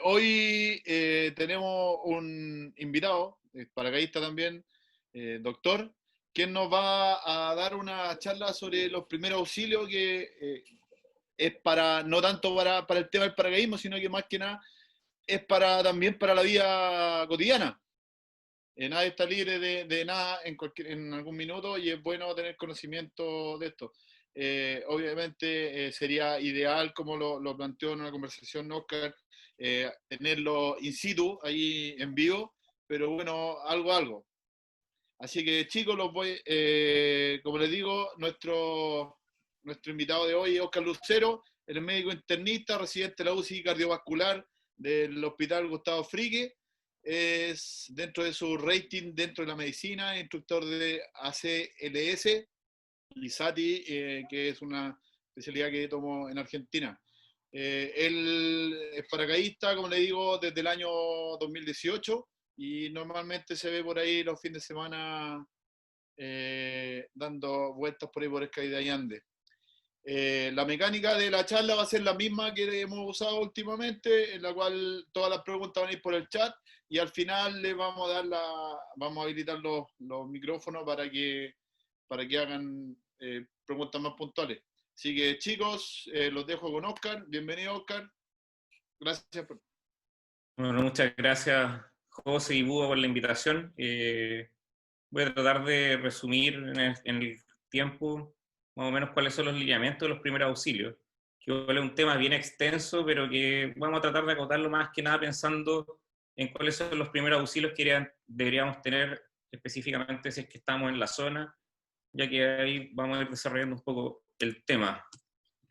Hoy tenemos un invitado, paracaidista también, doctor, quien nos va a dar una charla sobre los primeros auxilios, que es para, no tanto para el tema del paracaidismo, sino que más que nada es para también para la vida cotidiana. Nadie está libre de nada en algún minuto y es bueno tener conocimiento de esto. Obviamente sería ideal, como lo planteó en una conversación Oscar, tenerlo in situ, ahí en vivo, pero bueno, algo. Así que chicos, como les digo, nuestro invitado de hoy es Oscar Lucero, él es médico internista, residente de la UCI cardiovascular del Hospital Gustavo Fricke. Es dentro de su rating, dentro de la medicina, instructor de ACLS y SATI, que es una especialidad que tomo en Argentina. Él es paracaidista, como le digo, desde el año 2018 y normalmente se ve por ahí los fines de semana dando vueltas por ahí por Escaida y Andes. La mecánica de la charla va a ser la misma que hemos usado últimamente, en la cual todas las preguntas van a ir por el chat y al final les vamos a habilitar los micrófonos para que hagan preguntas más puntuales. Así que chicos, los dejo con Oscar. Bienvenido, Oscar. Gracias por... Bueno, muchas gracias, José y Búho, por la invitación. Voy a tratar de resumir en el tiempo más o menos cuáles son los lineamientos de los primeros auxilios, que igual es un tema bien extenso, pero que vamos a tratar de acotarlo más que nada pensando en cuáles son los primeros auxilios que deberíamos tener específicamente si es que estamos en la zona, ya que ahí vamos a ir desarrollando un poco el tema.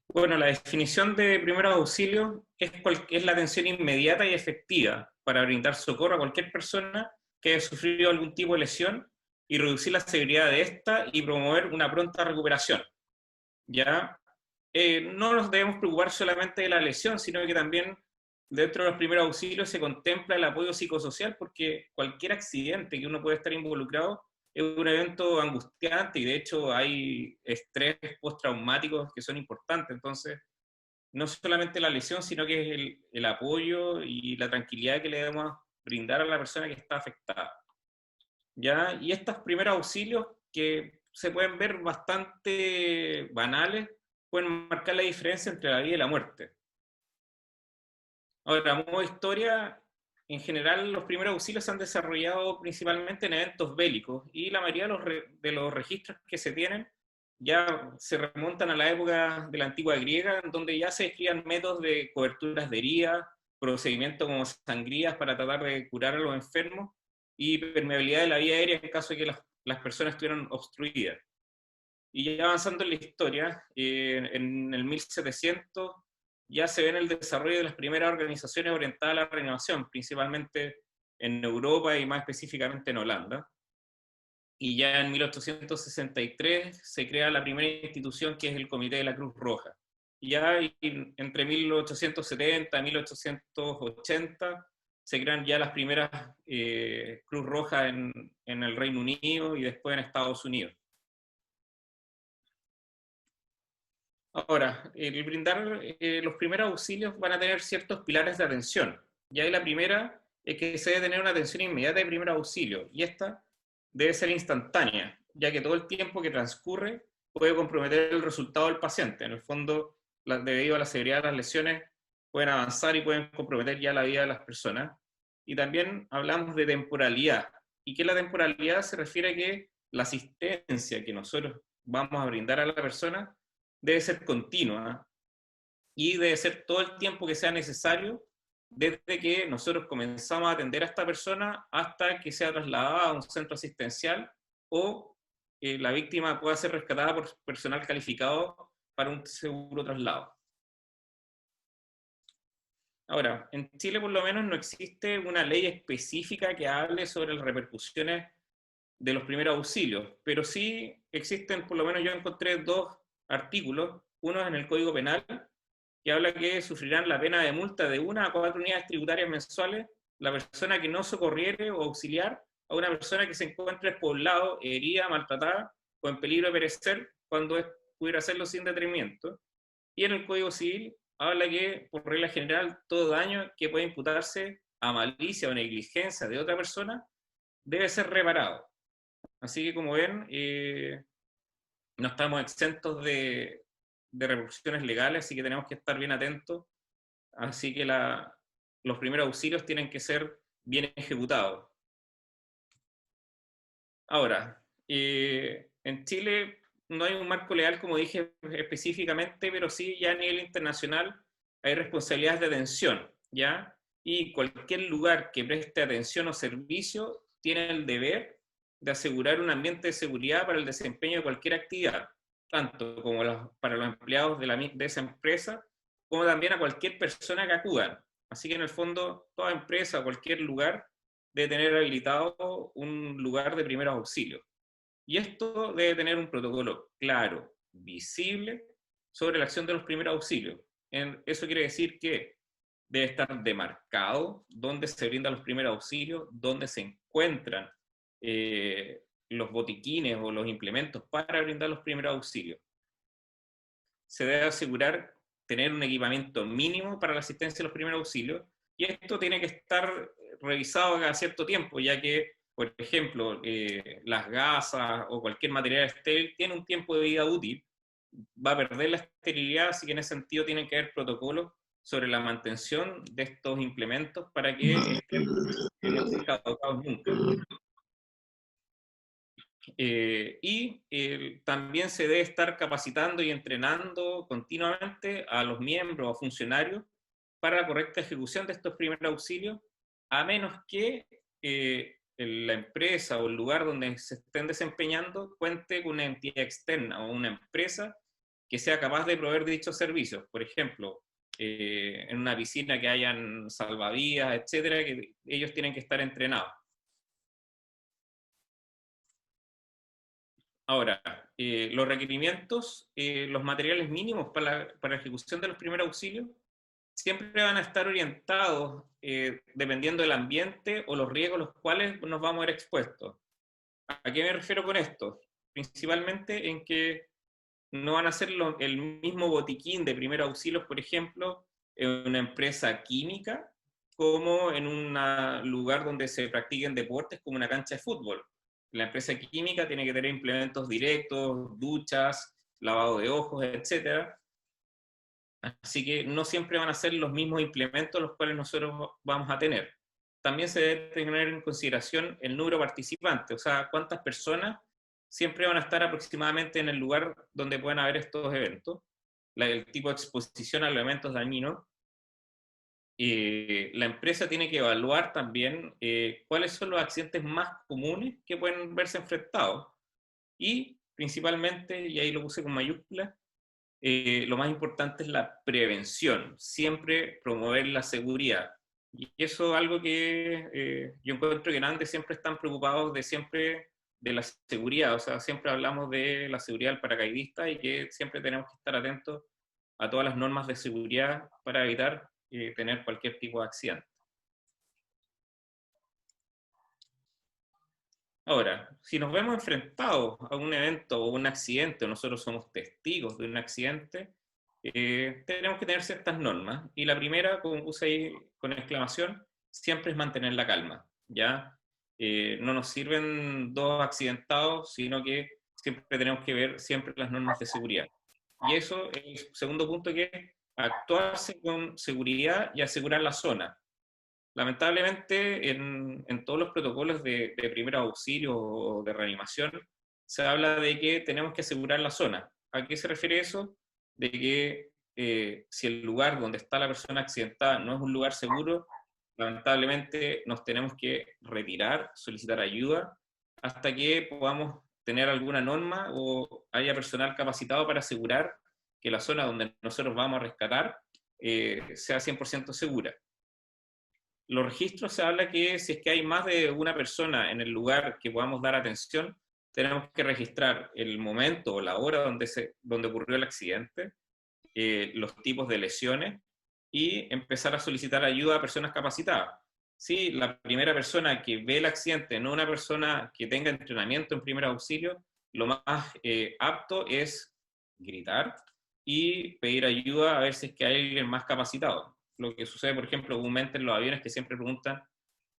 Bueno, la definición de primeros auxilios es la atención inmediata y efectiva para brindar socorro a cualquier persona que haya sufrido algún tipo de lesión y reducir la severidad de esta y promover una pronta recuperación. ¿Ya? No nos debemos preocupar solamente de la lesión, sino que también dentro de los primeros auxilios se contempla el apoyo psicosocial, porque cualquier accidente que uno puede estar involucrado es un evento angustiante y de hecho hay estrés postraumáticos que son importantes. Entonces, no solamente la lesión, sino que es el apoyo y la tranquilidad que le debemos brindar a la persona que está afectada. ¿Ya? Y estos primeros auxilios, que se pueden ver bastante banales, pueden marcar la diferencia entre la vida y la muerte. Ahora, a modo de historia, en general los primeros auxilios se han desarrollado principalmente en eventos bélicos y la mayoría de los registros que se tienen ya se remontan a la época de la antigua griega, en donde ya se describían métodos de coberturas de heridas, procedimientos como sangrías para tratar de curar a los enfermos y permeabilidad de la vía aérea en caso de que las personas estuvieran obstruidas. Y ya avanzando en la historia, en el 1700 ya se ve en el desarrollo de las primeras organizaciones orientadas a la renovación, principalmente en Europa y más específicamente en Holanda. Y ya en 1863 se crea la primera institución, que es el Comité de la Cruz Roja. Y ya entre 1870 y 1880 se crean ya las primeras Cruz Roja en el Reino Unido y después en Estados Unidos. Ahora, el brindar los primeros auxilios van a tener ciertos pilares de atención. Ya la primera es que se debe tener una atención inmediata de primer auxilio, y esta debe ser instantánea, ya que todo el tiempo que transcurre puede comprometer el resultado del paciente. En el fondo, debido a la severidad de las lesiones, pueden avanzar y pueden comprometer ya la vida de las personas. Y también hablamos de temporalidad. ¿Y qué es la temporalidad? Se refiere a que la asistencia que nosotros vamos a brindar a la persona debe ser continua y debe ser todo el tiempo que sea necesario desde que nosotros comenzamos a atender a esta persona hasta que sea trasladada a un centro asistencial o la víctima pueda ser rescatada por personal calificado para un seguro traslado. Ahora, en Chile por lo menos no existe una ley específica que hable sobre las repercusiones de los primeros auxilios, pero sí existen, por lo menos yo encontré dos artículos, uno en el Código Penal, que habla que sufrirán la pena de multa de 1 a 4 unidades tributarias mensuales la persona que no socorriere o auxiliar a una persona que se encuentre despoblado, herida, maltratada o en peligro de perecer cuando pudiera hacerlo sin detenimiento. Y en el Código Civil habla que, por regla general, todo daño que puede imputarse a malicia o negligencia de otra persona debe ser reparado. Así que, como ven, no estamos exentos de repercusiones legales, así que tenemos que estar bien atentos. Así que los primeros auxilios tienen que ser bien ejecutados. Ahora, en Chile no hay un marco legal, como dije específicamente, pero sí ya a nivel internacional hay responsabilidades de atención, ¿ya? Y cualquier lugar que preste atención o servicio tiene el deber de asegurar un ambiente de seguridad para el desempeño de cualquier actividad, tanto como para los empleados de esa empresa, como también a cualquier persona que acuda. Así que en el fondo, toda empresa o cualquier lugar de tener habilitado un lugar de primeros auxilios. Y esto debe tener un protocolo claro, visible, sobre la acción de los primeros auxilios. Eso quiere decir que debe estar demarcado dónde se brindan los primeros auxilios, dónde se encuentran los botiquines o los implementos para brindar los primeros auxilios. Se debe asegurar tener un equipamiento mínimo para la asistencia a los primeros auxilios, y esto tiene que estar revisado cada cierto tiempo, ya que, por ejemplo, las gasas o cualquier material estéril tiene un tiempo de vida útil, va a perder la esterilidad, así que en ese sentido tienen que haber protocolos sobre la mantención de estos implementos para que no estén caducados nunca. También se debe estar capacitando y entrenando continuamente a los miembros o funcionarios para la correcta ejecución de estos primeros auxilios, a menos que la empresa o el lugar donde se estén desempeñando cuente con una entidad externa o una empresa que sea capaz de proveer dichos servicios. Por ejemplo, en una piscina que hayan salvavidas, etcétera, que ellos tienen que estar entrenados. Ahora, los requerimientos, los materiales mínimos para la ejecución de los primeros auxilios, siempre van a estar orientados dependiendo del ambiente o los riesgos a los cuales nos vamos a ver expuestos. ¿A qué me refiero con esto? Principalmente en que no van a ser el mismo botiquín de primeros auxilios, por ejemplo, en una empresa química, como en un lugar donde se practiquen deportes como una cancha de fútbol. La empresa química tiene que tener implementos directos, duchas, lavado de ojos, etc. Así que no siempre van a ser los mismos implementos los cuales nosotros vamos a tener. También se debe tener en consideración el número de participantes, o sea, cuántas personas siempre van a estar aproximadamente en el lugar donde puedan haber estos eventos, el tipo de exposición a los elementos dañinos. La empresa tiene que evaluar también cuáles son los accidentes más comunes que pueden verse enfrentados. Y principalmente, y ahí lo puse con mayúsculas, lo más importante es la prevención, siempre promover la seguridad. Y eso es algo que yo encuentro que en Andes siempre están preocupados de la seguridad, o sea, siempre hablamos de la seguridad del paracaidista y que siempre tenemos que estar atentos a todas las normas de seguridad para evitar tener cualquier tipo de accidente. Ahora, si nos vemos enfrentados a un evento o un accidente, o nosotros somos testigos de un accidente, tenemos que tener ciertas normas. Y la primera, como puse ahí con exclamación, siempre es mantener la calma, ¿ya? No nos sirven dos accidentados, sino que siempre tenemos que ver siempre las normas de seguridad. Y eso es el segundo punto, que es actuarse con seguridad y asegurar la zona. Lamentablemente, en todos los protocolos de primeros auxilios o de reanimación, se habla de que tenemos que asegurar la zona. ¿A qué se refiere eso? De que si el lugar donde está la persona accidentada no es un lugar seguro, lamentablemente nos tenemos que retirar, solicitar ayuda, hasta que podamos tener alguna norma o haya personal capacitado para asegurar que la zona donde nosotros vamos a rescatar sea 100% segura. Los registros se habla que si es que hay más de una persona en el lugar que podamos dar atención, tenemos que registrar el momento o la hora donde ocurrió el accidente, los tipos de lesiones y empezar a solicitar ayuda a personas capacitadas. Si la primera persona que ve el accidente no es una persona que tenga entrenamiento en primer auxilio, lo más apto es gritar y pedir ayuda a ver si es que hay alguien más capacitado. Lo que sucede, por ejemplo, comúnmente en los aviones, que siempre preguntan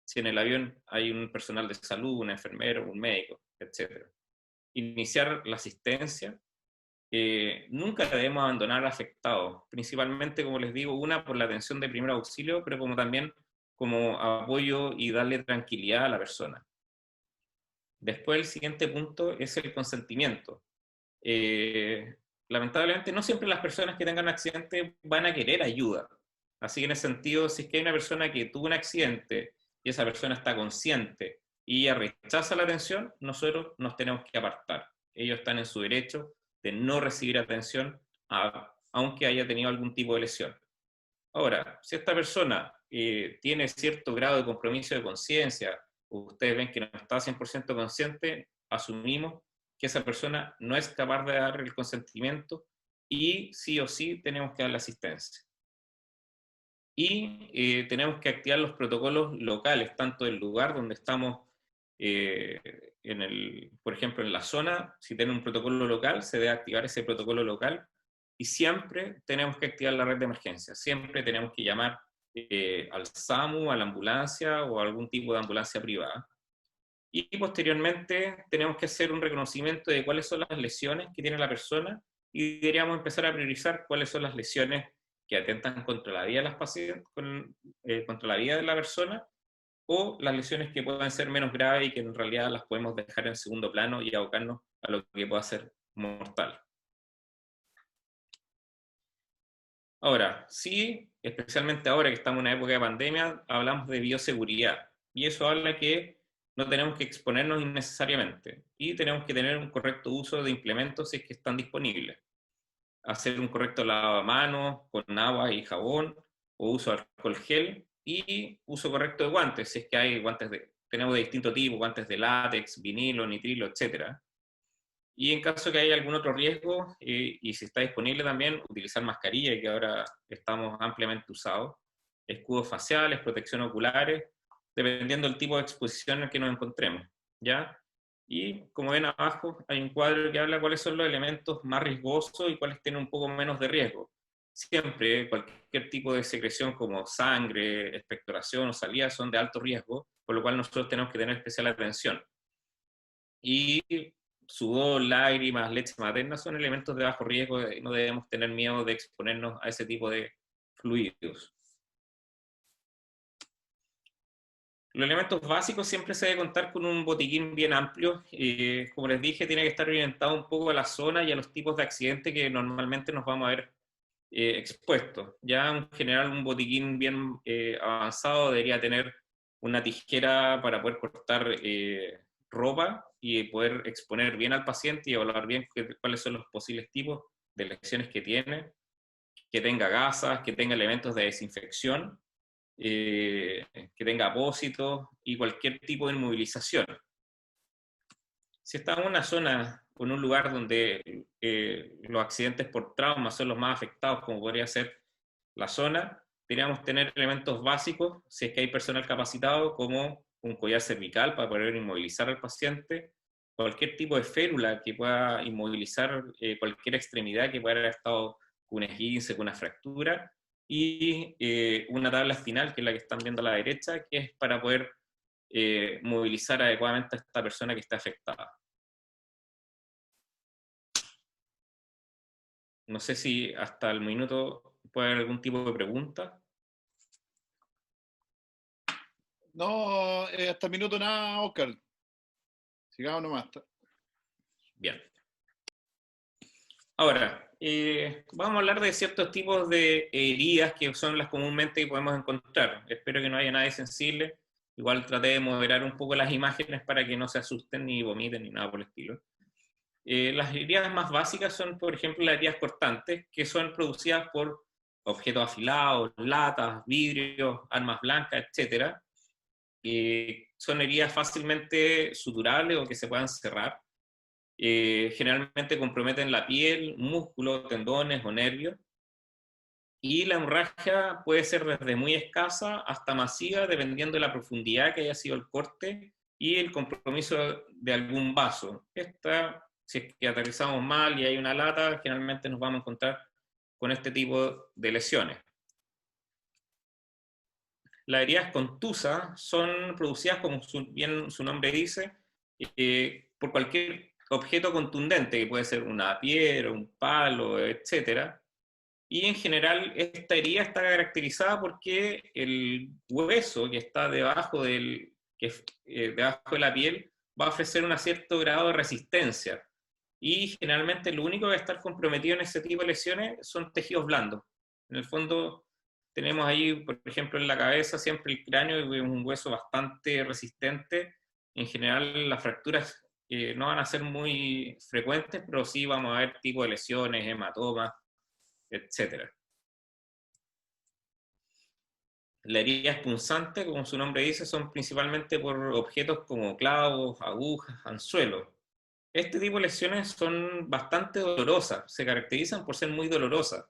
si en el avión hay un personal de salud, un enfermero, un médico, etc. Iniciar la asistencia. Nunca debemos abandonar al afectado, principalmente, como les digo, una por la atención de primer auxilio, pero como también como apoyo y darle tranquilidad a la persona. Después el siguiente punto es el consentimiento. Lamentablemente no siempre las personas que tengan un accidente van a querer ayuda. Así que en ese sentido, si es que hay una persona que tuvo un accidente y esa persona está consciente y ella rechaza la atención, nosotros nos tenemos que apartar. Ellos están en su derecho de no recibir atención aunque haya tenido algún tipo de lesión. Ahora, si esta persona tiene cierto grado de compromiso de conciencia, ustedes ven que no está 100% consciente, asumimos que esa persona no es capaz de dar el consentimiento y sí o sí tenemos que dar la asistencia. Y tenemos que activar los protocolos locales, tanto del lugar donde estamos, por ejemplo, en la zona, si tiene un protocolo local, se debe activar ese protocolo local. Y siempre tenemos que activar la red de emergencia, siempre tenemos que llamar al SAMU, a la ambulancia o a algún tipo de ambulancia privada. Y posteriormente tenemos que hacer un reconocimiento de cuáles son las lesiones que tiene la persona y deberíamos empezar a priorizar cuáles son las lesiones que atentan contra la vida de las pacientes, contra la vida de la persona, o las lesiones que puedan ser menos graves y que en realidad las podemos dejar en segundo plano y abocarnos a lo que pueda ser mortal. Ahora, sí, especialmente ahora que estamos en una época de pandemia, hablamos de bioseguridad. Y eso habla que no tenemos que exponernos innecesariamente. Y tenemos que tener un correcto uso de implementos si es que están disponibles. Hacer un correcto lavado de manos con agua y jabón, o uso de alcohol gel, y uso correcto de guantes, si es que hay guantes tenemos de distinto tipo, guantes de látex, vinilo, nitrilo, etc. Y en caso que haya algún otro riesgo, y si está disponible también, utilizar mascarilla, que ahora estamos ampliamente usados, escudos faciales, protección oculares, dependiendo del tipo de exposición en el que nos encontremos, ¿ya? Y como ven abajo, hay un cuadro que habla de cuáles son los elementos más riesgosos y cuáles tienen un poco menos de riesgo. Siempre, cualquier tipo de secreción como sangre, expectoración o salida son de alto riesgo, por lo cual nosotros tenemos que tener especial atención. Y sudor, lágrimas, leche materna son elementos de bajo riesgo y no debemos tener miedo de exponernos a ese tipo de fluidos. Los elementos básicos siempre se debe contar con un botiquín bien amplio. Como les dije, tiene que estar orientado un poco a la zona y a los tipos de accidentes que normalmente nos vamos a ver expuestos. Ya en general un botiquín bien avanzado debería tener una tijera para poder cortar ropa y poder exponer bien al paciente y evaluar bien cuáles son los posibles tipos de lesiones que tiene, que tenga gasas, que tenga elementos de desinfección, que tenga apósitos y cualquier tipo de inmovilización. Si estamos en una zona o en un lugar donde los accidentes por trauma son los más afectados, como podría ser la zona, deberíamos tener elementos básicos, si es que hay personal capacitado, como un collar cervical para poder inmovilizar al paciente, cualquier tipo de férula que pueda inmovilizar cualquier extremidad que pueda haber estado con un esguince, con una fractura, y una tabla espinal, que es la que están viendo a la derecha, que es para poder movilizar adecuadamente a esta persona que está afectada. No sé si hasta el minuto puede haber algún tipo de pregunta. No, hasta el minuto nada, Oscar. Sigamos nomás. Bien. Ahora, vamos a hablar de ciertos tipos de heridas que son las comúnmente que podemos encontrar. Espero que no haya nadie sensible. Igual traté de moderar un poco las imágenes para que no se asusten ni vomiten ni nada por el estilo. Las heridas más básicas son, por ejemplo, las heridas cortantes, que son producidas por objetos afilados, latas, vidrios, armas blancas, etc. Son heridas fácilmente suturables o que se puedan cerrar. Generalmente comprometen la piel, músculos, tendones o nervios. Y la hemorragia puede ser desde muy escasa hasta masiva, dependiendo de la profundidad que haya sido el corte y el compromiso de algún vaso. Si es que aterrizamos mal y hay una lata, generalmente nos vamos a encontrar con este tipo de lesiones. Las heridas contusas son producidas, como bien su nombre dice, por cualquier objeto contundente, que puede ser una piedra, un palo, etc. Y en general esta herida está caracterizada porque el hueso que está debajo debajo de la piel va a ofrecer un cierto grado de resistencia. Y generalmente lo único que va a estar comprometido en ese tipo de lesiones son tejidos blandos. En el fondo tenemos ahí, por ejemplo, en la cabeza siempre el cráneo es un hueso bastante resistente. En general las fracturas no van a ser muy frecuentes, pero sí vamos a ver tipo de lesiones, hematomas, etc. La herida punzante, como su nombre dice, son principalmente por objetos como clavos, agujas, anzuelos. Este tipo de lesiones son bastante dolorosas, se caracterizan por ser muy dolorosas.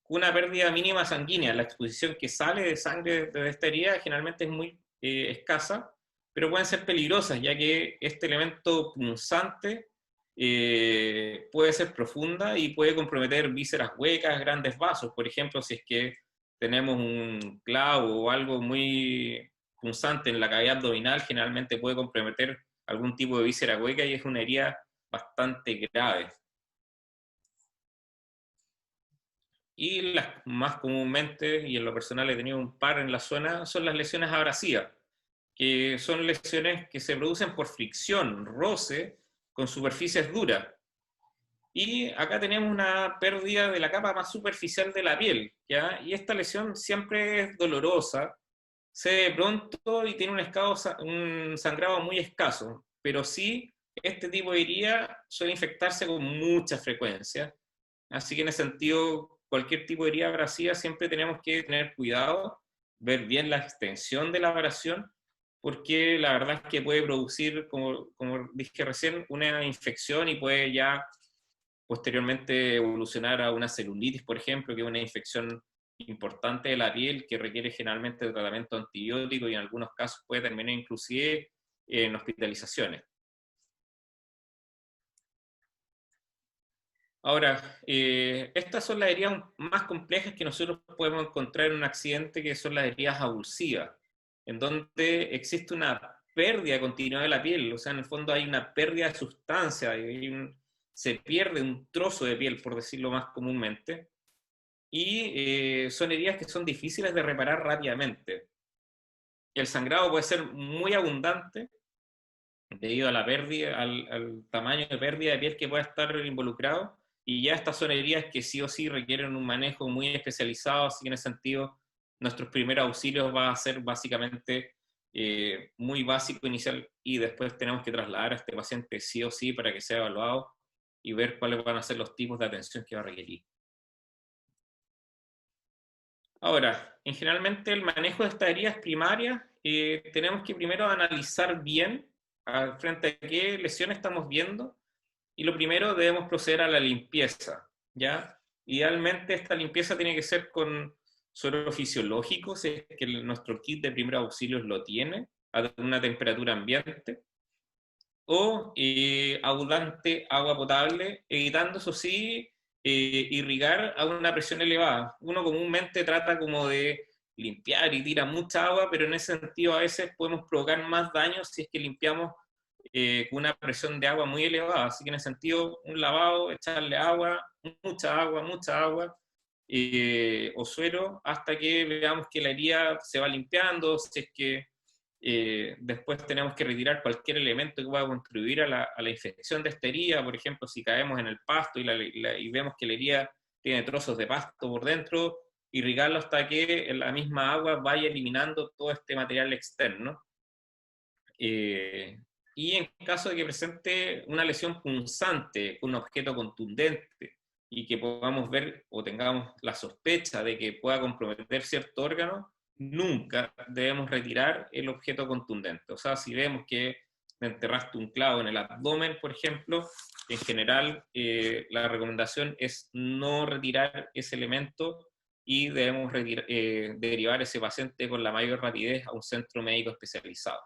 Una pérdida mínima sanguínea, la exposición que sale de sangre de esta herida generalmente es muy escasa, pero pueden ser peligrosas, ya que este elemento punzante puede ser profunda y puede comprometer vísceras huecas, grandes vasos. Por ejemplo, si es que tenemos un clavo o algo muy punzante en la cavidad abdominal, generalmente puede comprometer algún tipo de víscera hueca y es una herida bastante grave. Y las más comúnmente, y en lo personal he tenido un par en la zona, son las lesiones abrasivas, que son lesiones que se producen por fricción, roce, con superficies duras. Y acá tenemos una pérdida de la capa más superficial de la piel, ¿ya? Y esta lesión siempre es dolorosa, se ve pronto y tiene un sangrado muy escaso, pero sí, este tipo de herida suele infectarse con mucha frecuencia. Así que en ese sentido, cualquier tipo de herida abrasiva siempre tenemos que tener cuidado, ver bien la extensión de la abrasión, porque la verdad es que puede producir, como dije recién, una infección y puede ya posteriormente evolucionar a una celulitis, por ejemplo, que es una infección importante de la piel que requiere generalmente de tratamiento antibiótico y en algunos casos puede terminar inclusive en hospitalizaciones. Ahora, estas son las heridas más complejas que nosotros podemos encontrar en un accidente, que son las heridas abulsivas, en donde existe una pérdida continua de la piel, o sea, en el fondo hay una pérdida de sustancia, se pierde un trozo de piel, por decirlo más comúnmente, y son heridas que son difíciles de reparar rápidamente. El sangrado puede ser muy abundante debido a la pérdida, al tamaño de pérdida de piel que pueda estar involucrado, y ya estas son heridas que sí o sí requieren un manejo muy especializado, así que en ese sentido nuestros primeros auxilios va a ser básicamente muy básico inicial, y después tenemos que trasladar a este paciente sí o sí para que sea evaluado y ver cuáles van a ser los tipos de atención que va a requerir. Ahora, generalmente el manejo de estas heridas primarias, tenemos que primero analizar bien frente a qué lesión estamos viendo, y lo primero debemos proceder a la limpieza, ¿ya? Idealmente esta limpieza tiene que ser con suero fisiológico, si es que nuestro kit de primeros auxilios lo tiene, a una temperatura ambiente, o abundante agua potable, evitando, eso sí, irrigar a una presión elevada. Uno comúnmente trata como de limpiar y tira mucha agua, pero en ese sentido a veces podemos provocar más daño si es que limpiamos con una presión de agua muy elevada. Así que en ese sentido, un lavado, echarle mucha agua, o suero, hasta que veamos que la herida se va limpiando, si es que después tenemos que retirar cualquier elemento que pueda contribuir a la infección de esta herida. Por ejemplo, si caemos en el pasto y vemos que la herida tiene trozos de pasto por dentro, irrigarlo hasta que la misma agua vaya eliminando todo este material externo. Y en caso de que presente una lesión punzante, un objeto contundente, y que podamos ver o tengamos la sospecha de que pueda comprometer cierto órgano, nunca debemos retirar el objeto contundente. O sea, si vemos que enterraste un clavo en el abdomen, por ejemplo, en general la recomendación es no retirar ese elemento y debemos derivar ese paciente con la mayor rapidez a un centro médico especializado.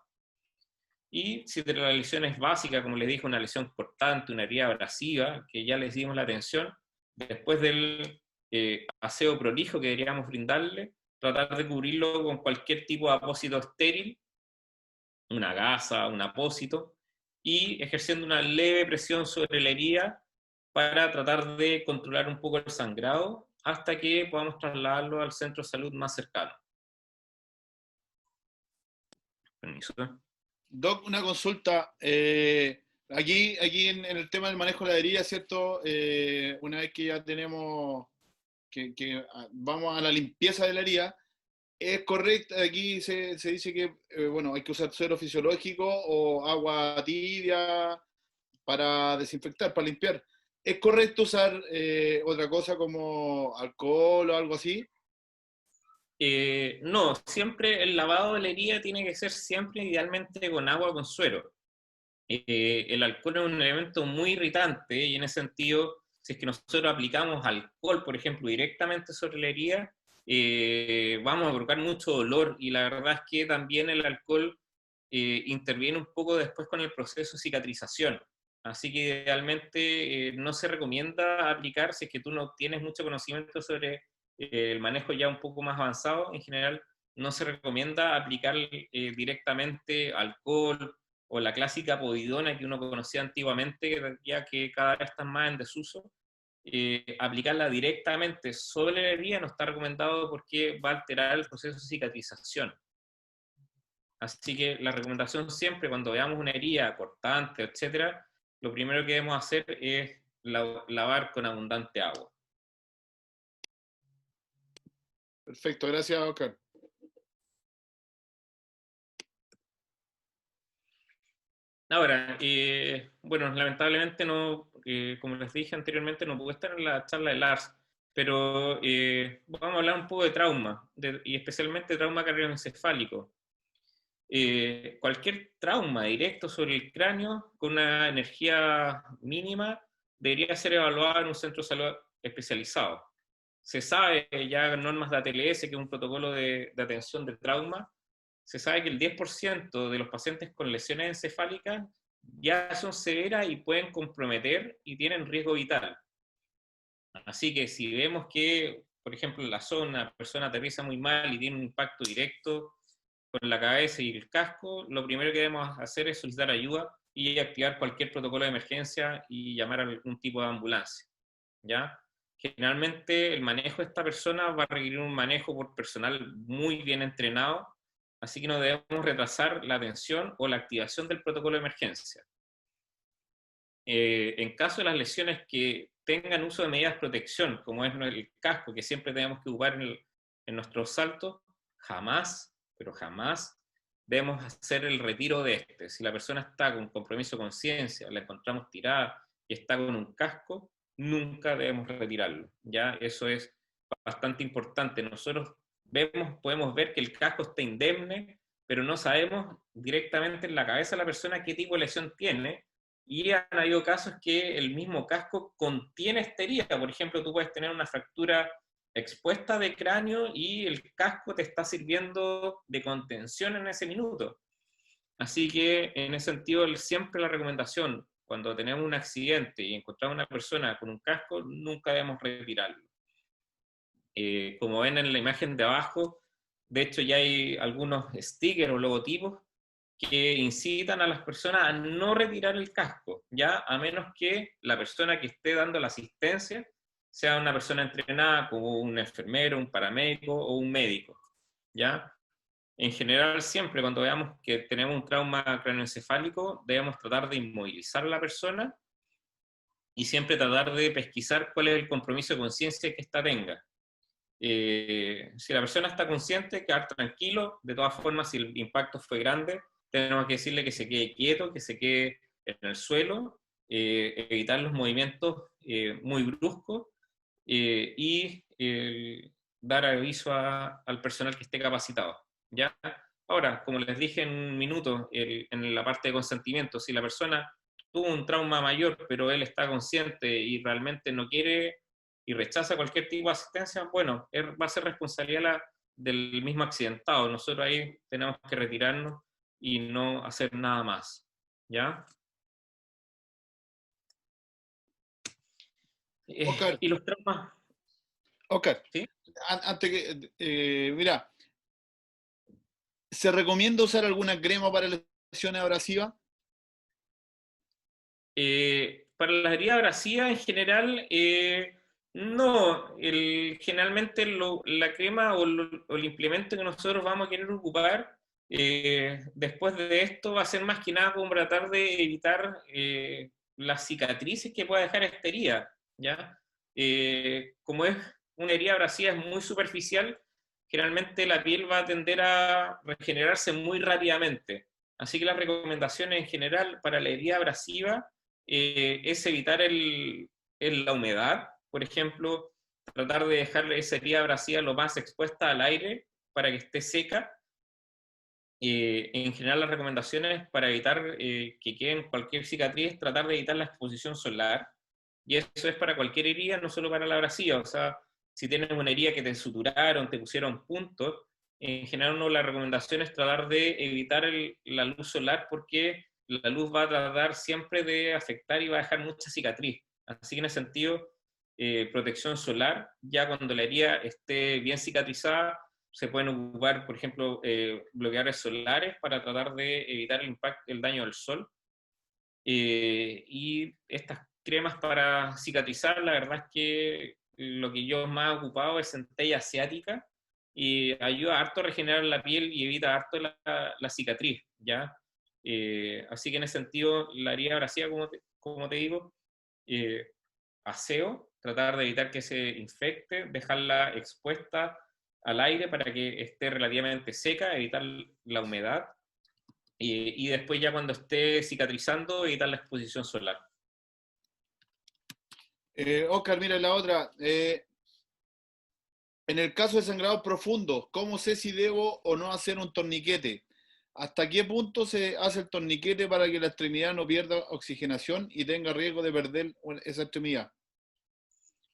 Y si la lesión es básica, como les dije, una lesión cortante, una herida abrasiva, que ya les dimos la atención, después del aseo prolijo que deberíamos brindarle, tratar de cubrirlo con cualquier tipo de apósito estéril, una gasa, un apósito, y ejerciendo una leve presión sobre la herida para tratar de controlar un poco el sangrado hasta que podamos trasladarlo al centro de salud más cercano. Permiso. Doc, una consulta. Aquí en el tema del manejo de la herida, ¿cierto? Una vez que ya tenemos que vamos a la limpieza de la herida, es correcto, aquí se dice que bueno, hay que usar suero fisiológico o agua tibia para desinfectar, para limpiar. ¿Es correcto usar otra cosa como alcohol o algo así? No, siempre el lavado de la herida tiene que ser siempre idealmente con agua o con suero. El alcohol es un elemento muy irritante y en ese sentido, si es que nosotros aplicamos alcohol, por ejemplo, directamente sobre la herida, vamos a provocar mucho dolor y la verdad es que también el alcohol interviene un poco después con el proceso de cicatrización. Así que idealmente no se recomienda aplicar si es que tú no tienes mucho conocimiento sobre el manejo ya un poco más avanzado. En general, no se recomienda aplicar directamente alcohol o la clásica povidona que uno conocía antiguamente, ya que cada vez está más en desuso. Aplicarla directamente sobre la herida no está recomendado porque va a alterar el proceso de cicatrización. Así que la recomendación siempre cuando veamos una herida cortante, etcétera, lo primero que debemos hacer es lavar con abundante agua. Perfecto, gracias, Oscar. Ahora, bueno, lamentablemente no, como les dije anteriormente, no pude estar en la charla de Lars, pero vamos a hablar un poco de trauma, y especialmente trauma craneoencefálico. Cualquier trauma directo sobre el cráneo con una energía mínima debería ser evaluado en un centro de salud especializado. Se sabe ya en normas de ATLS, que es un protocolo de atención de trauma, se sabe que el 10% de los pacientes con lesiones encefálicas ya son severas y pueden comprometer y tienen riesgo vital. Así que si vemos que, por ejemplo, en la zona la persona aterriza muy mal y tiene un impacto directo con la cabeza y el casco, lo primero que debemos hacer es solicitar ayuda y activar cualquier protocolo de emergencia y llamar a algún tipo de ambulancia, ¿ya? Generalmente el manejo de esta persona va a requerir un manejo por personal muy bien entrenado, así que no debemos retrasar la atención o la activación del protocolo de emergencia. En caso de las lesiones que tengan uso de medidas de protección, como es el casco que siempre tenemos que ocupar en nuestros saltos, jamás, pero jamás debemos hacer el retiro de este. Si la persona está con compromiso de conciencia, la encontramos tirada y está con un casco, nunca debemos retirarlo. ¿Ya? Eso es bastante importante. Nosotros podemos ver que el casco está indemne, pero no sabemos directamente en la cabeza de la persona qué tipo de lesión tiene, y han habido casos que el mismo casco contiene esta herida. Por ejemplo, tú puedes tener una fractura expuesta de cráneo y el casco te está sirviendo de contención en ese minuto. Así que en ese sentido, siempre la recomendación, cuando tenemos un accidente y encontramos una persona con un casco, nunca debemos retirarlo. Como ven en la imagen de abajo, de hecho ya hay algunos stickers o logotipos que incitan a las personas a no retirar el casco, ya a menos que la persona que esté dando la asistencia sea una persona entrenada como un enfermero, un paramédico o un médico, ya. En general, siempre cuando veamos que tenemos un trauma craneoencefálico, debemos tratar de inmovilizar a la persona y siempre tratar de pesquisar cuál es el compromiso de conciencia que ésta tenga. Si la persona está consciente, quedar tranquilo. De todas formas, si el impacto fue grande, tenemos que decirle que se quede quieto, que se quede en el suelo, evitar los movimientos muy bruscos y dar aviso al personal que esté capacitado, ¿ya? Ahora, como les dije en un minuto, en la parte de consentimiento, si la persona tuvo un trauma mayor, pero él está consciente y realmente no quiere y rechaza cualquier tipo de asistencia, bueno, va a ser responsabilidad del mismo accidentado. Nosotros ahí tenemos que retirarnos y no hacer nada más, ¿ya? Oscar, Y los traumas, Oscar, ¿sí? antes que, mira, ¿se recomienda usar alguna crema para lesiones abrasivas? Para las heridas abrasivas en general, no. Generalmente la crema o el implemento que nosotros vamos a querer ocupar después de esto va a ser más que nada como tratar de evitar las cicatrices que pueda dejar esta herida, ¿ya? Como es una herida abrasiva, es muy superficial, generalmente la piel va a tender a regenerarse muy rápidamente. Así que las recomendaciones en general para la herida abrasiva es evitar la humedad, por ejemplo, tratar de dejar esa herida abrasiva lo más expuesta al aire para que esté seca. En general las recomendaciones para evitar que queden cualquier cicatriz, tratar de evitar la exposición solar, y eso es para cualquier herida, no solo para la abrasiva. O sea, si tienes una herida que te suturaron, te pusieron puntos, en general la recomendación es tratar de evitar la luz solar, porque la luz va a tratar siempre de afectar y va a dejar mucha cicatriz. Así que en ese sentido, protección solar, ya cuando la herida esté bien cicatrizada, se pueden ocupar, por ejemplo, bloqueadores solares para tratar de evitar el impacto, el daño del sol. Y estas cremas para cicatrizar, la verdad es que lo que yo más he ocupado es centella asiática, y ayuda harto a regenerar la piel y evita harto la cicatriz, ¿ya? Así que en ese sentido, la herida abrasiva, como te digo, eh, aseo, tratar de evitar que se infecte, dejarla expuesta al aire para que esté relativamente seca, evitar la humedad, y después ya cuando esté cicatrizando, evitar la exposición solar. Oscar, mira la otra. En el caso de sangrados profundos, ¿cómo sé si debo o no hacer un torniquete? ¿Hasta qué punto se hace el torniquete para que la extremidad no pierda oxigenación y tenga riesgo de perder esa extremidad?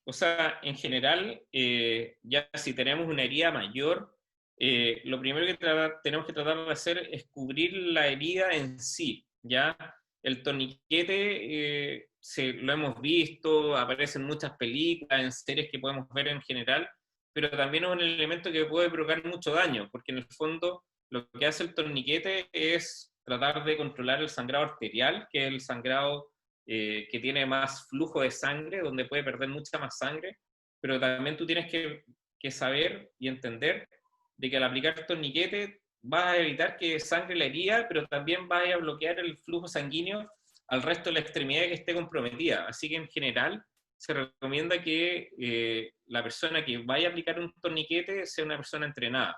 O sea, en general, ya si tenemos una herida mayor, lo primero que tenemos que tratar de hacer es cubrir la herida en sí, ¿ya? El torniquete, lo hemos visto, aparece en muchas películas, en series que podemos ver en general, pero también es un elemento que puede provocar mucho daño, porque en el fondo lo que hace el torniquete es tratar de controlar el sangrado arterial, que es el sangrado que tiene más flujo de sangre, donde puede perder mucha más sangre, pero también tú tienes que saber y entender de que al aplicar torniquete vas a evitar que sangre la herida, pero también vas a bloquear el flujo sanguíneo al resto de la extremidad que esté comprometida. Así que en general se recomienda que la persona que vaya a aplicar un torniquete sea una persona entrenada.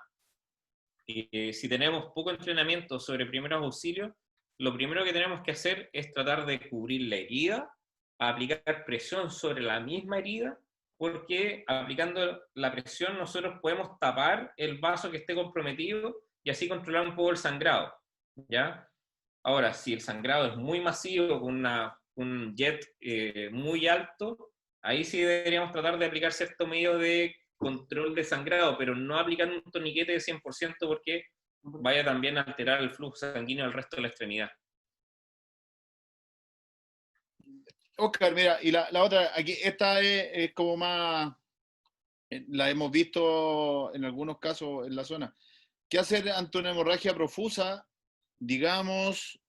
Si tenemos poco entrenamiento sobre primeros auxilios, lo primero que tenemos que hacer es tratar de cubrir la herida, aplicar presión sobre la misma herida, porque aplicando la presión nosotros podemos tapar el vaso que esté comprometido y así controlar un poco el sangrado, ¿ya? Ahora, si el sangrado es muy masivo, con un jet muy alto, ahí sí deberíamos tratar de aplicar cierto medio de control de sangrado, pero no aplicar un torniquete de 100% porque vaya también a alterar el flujo sanguíneo del resto de la extremidad. Oscar, mira, y la otra, aquí, esta es como más, la hemos visto en algunos casos en la zona. ¿Qué hacer ante una hemorragia profusa? Digamos,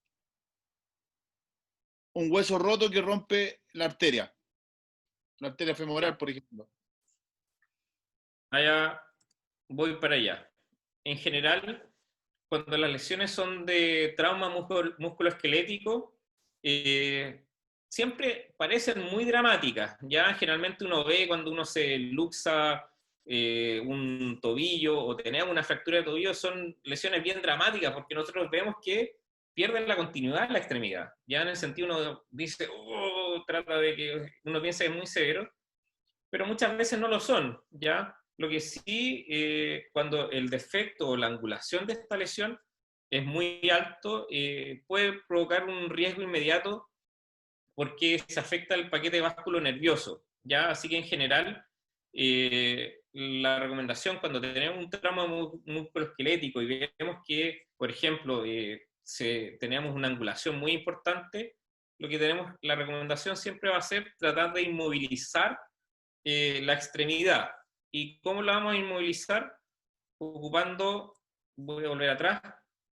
un hueso roto que rompe la arteria femoral, por ejemplo. Allá voy para allá. En general, cuando las lesiones son de trauma musculoesquelético, eh, siempre parecen muy dramáticas. Ya generalmente uno ve cuando uno se luxa un tobillo o tenemos una fractura de tobillo, son lesiones bien dramáticas porque nosotros vemos que pierden la continuidad de la extremidad. Ya en el sentido uno dice, oh, trata de que uno piensa que es muy severo, pero muchas veces no lo son, ¿ya? Lo que sí, cuando el defecto o la angulación de esta lesión es muy alto, puede provocar un riesgo inmediato porque se afecta el paquete vasculo nervioso, ¿ya? Así que en general, la recomendación cuando tenemos un trauma musculoesquelético y vemos que, por ejemplo, tenemos una angulación muy importante, lo que tenemos, la recomendación siempre va a ser tratar de inmovilizar la extremidad. ¿Y cómo la vamos a inmovilizar? Ocupando, voy a volver atrás,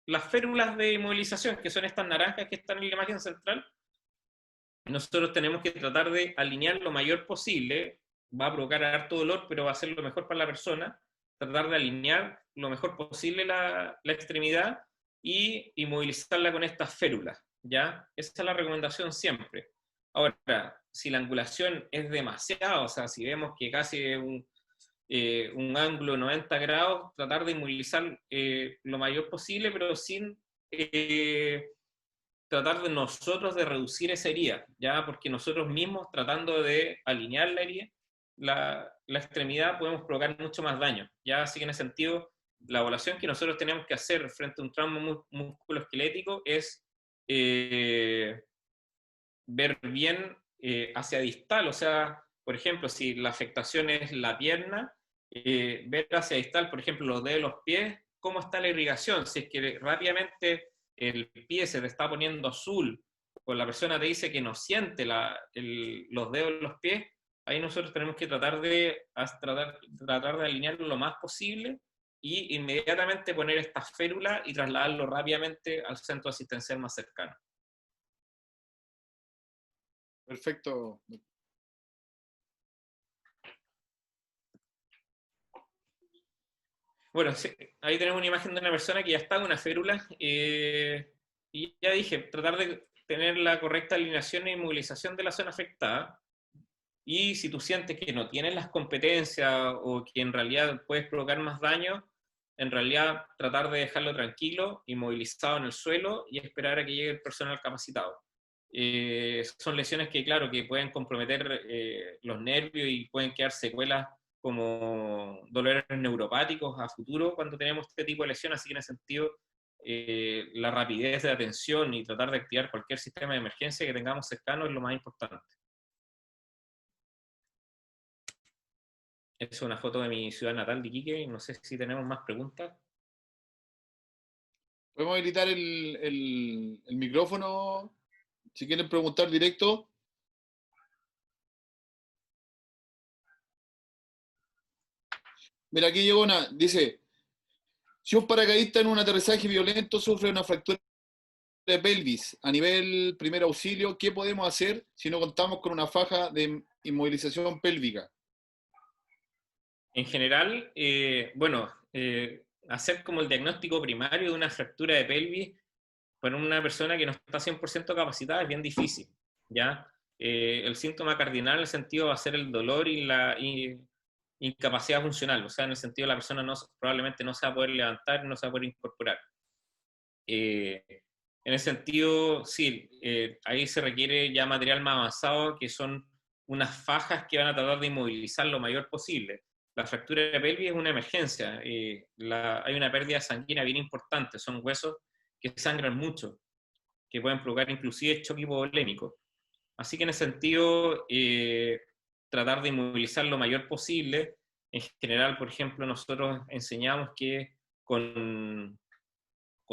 las férulas de inmovilización, que son estas naranjas que están en la imagen central. Nosotros tenemos que tratar de alinear lo mayor posible, va a provocar harto dolor, pero va a ser lo mejor para la persona, tratar de alinear lo mejor posible la extremidad y inmovilizarla con estas férulas, ¿ya? Esa es la recomendación siempre. Ahora, si la angulación es demasiado, o sea, si vemos que casi un ángulo de 90 grados, tratar de inmovilizar lo mayor posible, pero sin tratar de nosotros de reducir esa herida, ya porque nosotros mismos tratando de alinear la herida, la extremidad podemos provocar mucho más daño, ya así que en ese sentido la evaluación que nosotros tenemos que hacer frente a un trauma musculoesquelético es ver bien hacia distal, o sea, por ejemplo, si la afectación es la pierna, ver hacia distal, por ejemplo, los dedos de los pies, cómo está la irrigación, si es que rápidamente el pie se te está poniendo azul, o la persona te dice que no siente los dedos de los pies, ahí nosotros tenemos que tratar de alinearlo lo más posible y inmediatamente poner esta férula y trasladarlo rápidamente al centro asistencial más cercano. Perfecto. Bueno, sí, ahí tenemos una imagen de una persona que ya está con una férula y ya dije, tratar de tener la correcta alineación e inmovilización de la zona afectada. Y si tú sientes que no tienes las competencias o que en realidad puedes provocar más daño, en realidad tratar de dejarlo tranquilo, inmovilizado en el suelo y esperar a que llegue el personal capacitado. Son lesiones que, claro, que pueden comprometer los nervios y pueden quedar secuelas como dolores neuropáticos a futuro cuando tenemos este tipo de lesiones, así que en ese sentido la rapidez de atención y tratar de activar cualquier sistema de emergencia que tengamos cercano es lo más importante. Es una foto de mi ciudad natal de Iquique, no sé si tenemos más preguntas. Podemos habilitar el micrófono si quieren preguntar directo. Mira, aquí llegó una, dice, si un paracaidista en un aterrizaje violento sufre una fractura de pelvis a nivel primer auxilio, ¿qué podemos hacer si no contamos con una faja de inmovilización pélvica? En general, hacer como el diagnóstico primario de una fractura de pelvis para una persona que no está 100% capacitada es bien difícil, ¿ya? El síntoma cardinal en el sentido va a ser el dolor y la incapacidad funcional, o sea, en el sentido la persona probablemente no se va a poder levantar, no se va a poder incorporar. En ese sentido, sí, ahí se requiere ya material más avanzado, que son unas fajas que van a tratar de inmovilizar lo mayor posible. La fractura de pelvis es una emergencia, hay una pérdida sanguínea bien importante, son huesos que sangran mucho, que pueden provocar inclusive choque hipovolémico. Así que en ese sentido, tratar de inmovilizar lo mayor posible. En general, por ejemplo, nosotros enseñamos que con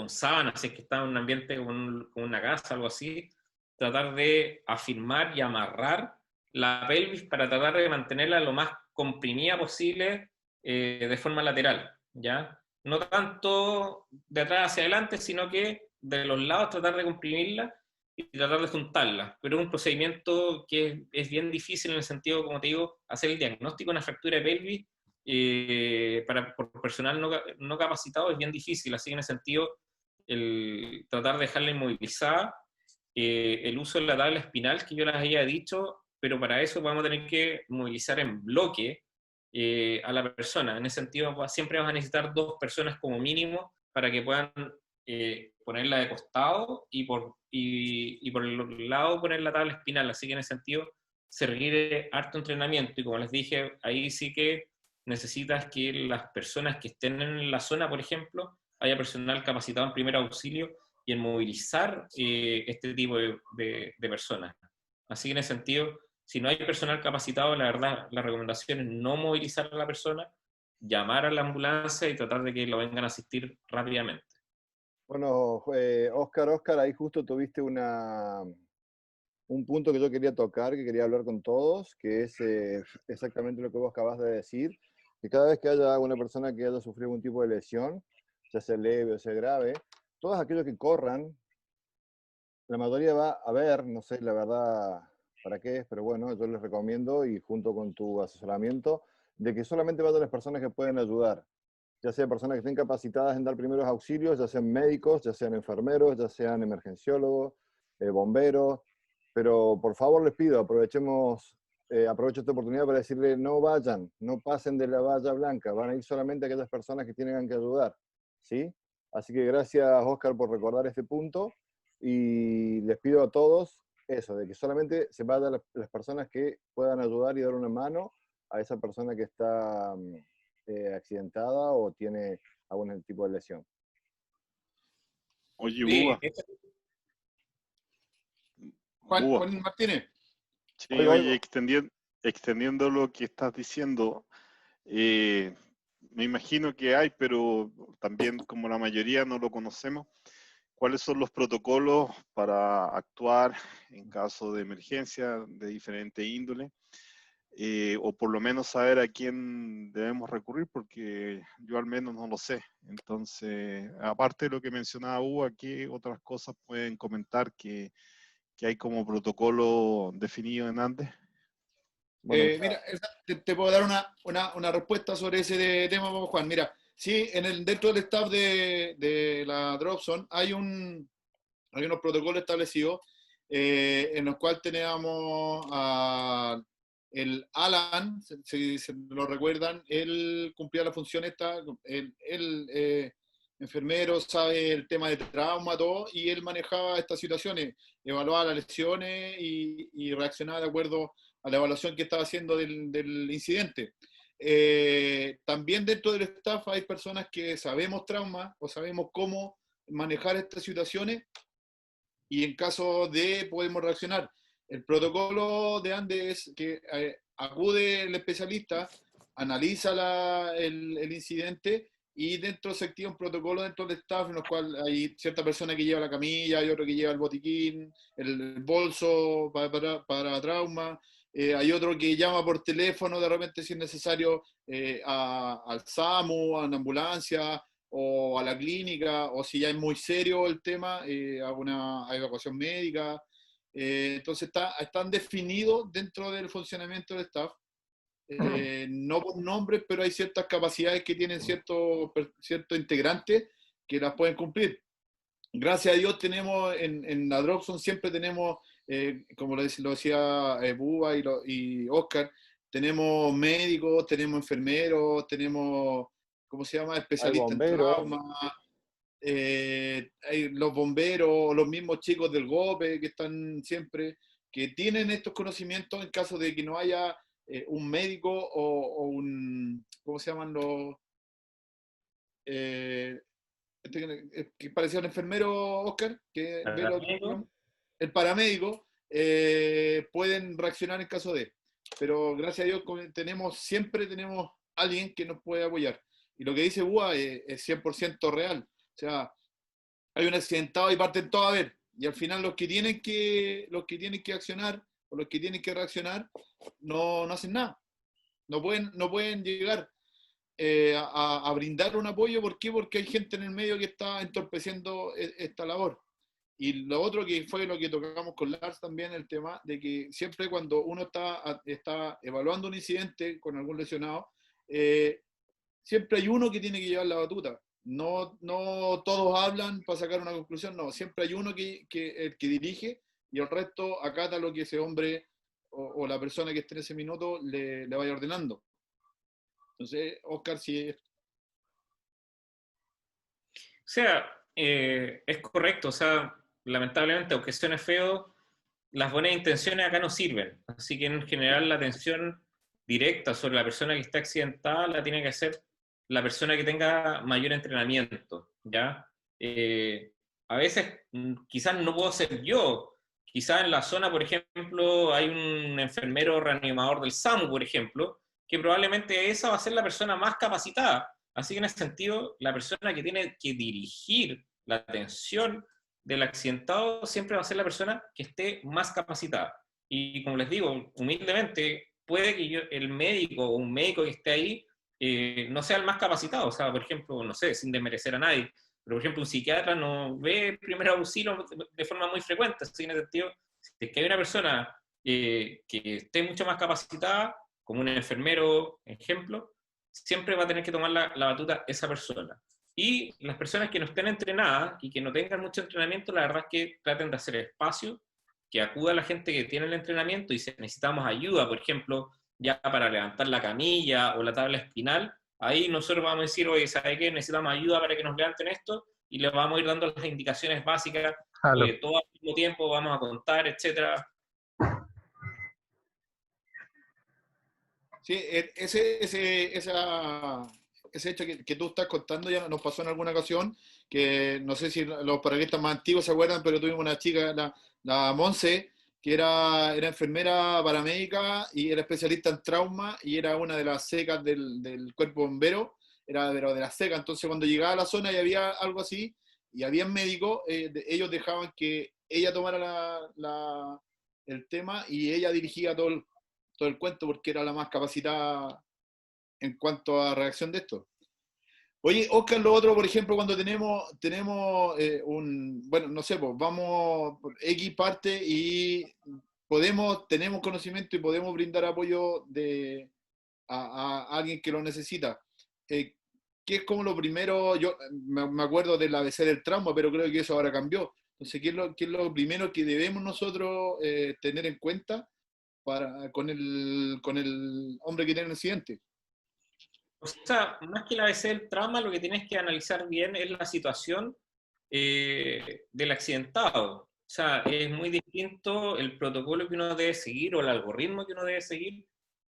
sábanas, si es que está en un ambiente con una casa, algo así, tratar de afirmar y amarrar la pelvis para tratar de mantenerla lo más comprimida posible de forma lateral, ¿ya? No tanto de atrás hacia adelante, sino que de los lados tratar de comprimirla y tratar de juntarla. Pero es un procedimiento que es bien difícil en el sentido, como te digo, hacer el diagnóstico de una fractura de pelvis por personal no capacitado es bien difícil, así que en ese sentido el tratar de dejarla inmovilizada, el uso de la tabla espinal que yo les había dicho, pero para eso vamos a tener que movilizar en bloque a la persona. En ese sentido, siempre vas a necesitar 2 personas como mínimo para que puedan ponerla de costado y por el lado poner la tabla espinal. Así que en ese sentido se requiere harto entrenamiento y como les dije, ahí sí que necesitas que las personas que estén en la zona, por ejemplo, haya personal capacitado en primer auxilio y en movilizar este tipo de personas. Así que en ese sentido, si no hay personal capacitado, la verdad, la recomendación es no movilizar a la persona, llamar a la ambulancia y tratar de que lo vengan a asistir rápidamente. Bueno, Oscar, ahí justo tuviste un punto que yo quería tocar, que quería hablar con todos, que es exactamente lo que vos acabas de decir, que cada vez que haya una persona que haya sufrido algún tipo de lesión, ya sea leve o sea grave, todos aquellos que corran, la mayoría va a ver, no sé la verdad para qué es, pero bueno, yo les recomiendo y junto con tu asesoramiento, de que solamente vayan las personas que pueden ayudar, ya sea personas que estén capacitadas en dar primeros auxilios, ya sean médicos, ya sean enfermeros, ya sean emergenciólogos, bomberos, pero por favor les pido, aprovecho esta oportunidad para decirle no vayan, no pasen de la valla blanca, van a ir solamente aquellas personas que tienen que ayudar, ¿sí? Así que gracias, Oscar, por recordar este punto y les pido a todos eso, de que solamente se vayan las personas que puedan ayudar y dar una mano a esa persona que está accidentada o tiene algún tipo de lesión. Oye, Sí, Juan Martínez. Sí, Oigo. extendiendo lo que estás diciendo, me imagino que hay, pero también como la mayoría no lo conocemos, ¿cuáles son los protocolos para actuar en caso de emergencia de diferente índole? O por lo menos saber a quién debemos recurrir, porque yo al menos no lo sé. Entonces, aparte de lo que mencionaba Hugo, ¿qué otras cosas pueden comentar que hay como protocolo definido en Andes? Bueno, Mira, te puedo dar una respuesta sobre ese tema, Juan. Mira, sí, dentro del staff de la Dropzone hay unos protocolos establecidos en los cuales teníamos a el Alan, si se lo recuerdan, él cumplía la función esta, enfermero, sabe el tema de trauma, todo, y él manejaba estas situaciones, evaluaba las lesiones y reaccionaba de acuerdo a la evaluación que estaba haciendo del incidente. También dentro del staff hay personas que sabemos trauma o sabemos cómo manejar estas situaciones y en caso de podemos reaccionar. El protocolo de Andes es que acude el especialista, analiza el incidente y dentro se activa un protocolo dentro del staff en el cual hay cierta persona que lleva la camilla, hay otro que lleva el botiquín, el bolso para trauma, hay otro que llama por teléfono de repente si es necesario al SAMU, a una ambulancia, o a la clínica, o si ya es muy serio el tema, a una evacuación médica. Entonces están definidos dentro del funcionamiento del staff, no por nombres, pero hay ciertas capacidades que tienen ciertos integrantes que las pueden cumplir. Gracias a Dios tenemos en la Dropzone siempre tenemos, como lo decía Buba y Oscar, tenemos médicos, tenemos enfermeros, tenemos, ¿cómo se llama? Especialistas en trauma, hay los bomberos, los mismos chicos del GOPE que están siempre, que tienen estos conocimientos en caso de que no haya un médico o un, ¿cómo se llaman los? Que parecía un enfermero, Oscar, que ve el paramédico, pueden reaccionar en caso de. Pero gracias a Dios siempre tenemos alguien que nos puede apoyar. Y lo que dice Búa es 100% real. O sea, hay un accidentado y parten todos a ver. Y al final los que tienen que accionar o los que tienen que reaccionar no hacen nada. No pueden llegar a brindar un apoyo. ¿Por qué? Porque hay gente en el medio que está entorpeciendo esta labor. Y lo otro que fue lo que tocamos con Lars también, el tema de que siempre cuando uno está evaluando un incidente con algún lesionado, siempre hay uno que tiene que llevar la batuta. No todos hablan para sacar una conclusión, no. Siempre hay uno el que dirige y el resto acata lo que ese hombre o la persona que esté en ese minuto le vaya ordenando. Entonces, Oscar, sí. O sea, es correcto. O sea, lamentablemente, aunque suene feo, las buenas intenciones acá no sirven. Así que en general la atención directa sobre la persona que está accidentada la tiene que hacer la persona que tenga mayor entrenamiento, ¿ya? A veces quizás no puedo ser yo. Quizás en la zona, por ejemplo, hay un enfermero reanimador del SAMU, por ejemplo, que probablemente esa va a ser la persona más capacitada. Así que en ese sentido, la persona que tiene que dirigir la atención del accidentado siempre va a ser la persona que esté más capacitada. Y como les digo, humildemente, puede que el médico o un médico que esté ahí no sea el más capacitado. O sea, por ejemplo, no sé, sin desmerecer a nadie, pero por ejemplo, un psiquiatra no ve primer auxilio de forma muy frecuente. Así que en ese sentido, si es que hay una persona que esté mucho más capacitada, como un enfermero, ejemplo, siempre va a tener que tomar la batuta esa persona. Y las personas que no estén entrenadas y que no tengan mucho entrenamiento, la verdad es que traten de hacer espacio, que acuda a la gente que tiene el entrenamiento y si necesitamos ayuda, por ejemplo, ya para levantar la camilla o la tabla espinal, ahí nosotros vamos a decir, oye, ¿sabe qué? Necesitamos ayuda para que nos levanten esto y les vamos a ir dando las indicaciones básicas, todo al mismo tiempo vamos a contar, etcétera. Sí, ese hecho que tú estás contando ya nos pasó en alguna ocasión, que no sé si los paraguistas más antiguos se acuerdan, pero tuvimos una chica, la Monse, que era enfermera paramédica y era especialista en trauma y era una de las secas del cuerpo bombero, era de las secas. Entonces cuando llegaba a la zona y había algo así, y había médicos, ellos dejaban que ella tomara el tema y ella dirigía todo el cuento porque era la más capacitada en cuanto a reacción de esto. Oye, Oscar, lo otro, por ejemplo, cuando tenemos bueno, no sé, pues vamos por X parte y tenemos conocimiento y podemos brindar apoyo a alguien que lo necesita. Eh, ¿Qué es como lo primero? Yo me acuerdo del ABC del trauma, pero creo que eso ahora cambió. Entonces, ¿qué es lo primero que debemos nosotros tener en cuenta con el hombre que tiene un accidente? O sea, más que la ABC del trauma, lo que tienes que analizar bien es la situación del accidentado. O sea, es muy distinto el protocolo que uno debe seguir o el algoritmo que uno debe seguir.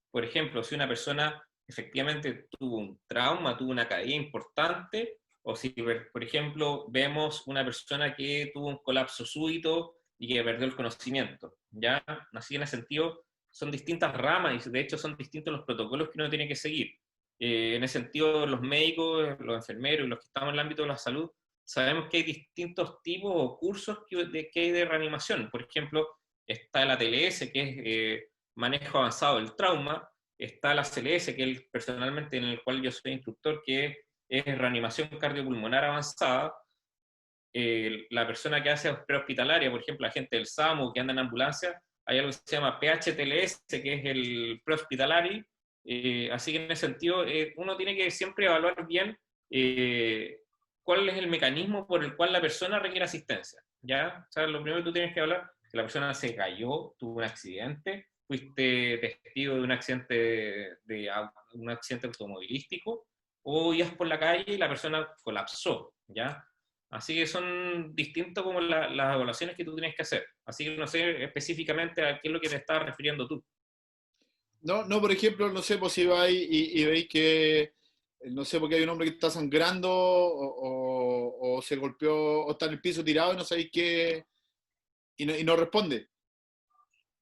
Por ejemplo, si una persona efectivamente tuvo un trauma, tuvo una caída importante, o si, por ejemplo, vemos una persona que tuvo un colapso súbito y que perdió el conocimiento, ¿ya? Así en ese sentido, son distintas ramas y de hecho son distintos los protocolos que uno tiene que seguir. En ese sentido, los médicos, los enfermeros y los que estamos en el ámbito de la salud, sabemos que hay distintos tipos o cursos que hay de reanimación. Por ejemplo, está el ATLS, que es manejo avanzado del trauma, está la CLS, que es personalmente en el cual yo soy instructor, que es reanimación cardiopulmonar avanzada. La persona que hace prehospitalaria, por ejemplo, la gente del SAMU que anda en ambulancia, hay algo que se llama PHTLS, que es el prehospitalario. Así que en ese sentido, uno tiene que siempre evaluar bien cuál es el mecanismo por el cual la persona requiere asistencia. ¿Ya? O sea, lo primero que tú tienes que hablar, que la persona se cayó, tuvo un accidente, fuiste testigo de un accidente, un accidente automovilístico, o ibas por la calle y la persona colapsó, ¿ya? Así que son distintos como las evaluaciones que tú tienes que hacer. Así que no sé específicamente a qué es lo que te estás refiriendo tú. No, por ejemplo, no sé, pues si vais y veis que, no sé, porque hay un hombre que está sangrando o se golpeó o está en el piso tirado y no sabéis qué, y no responde.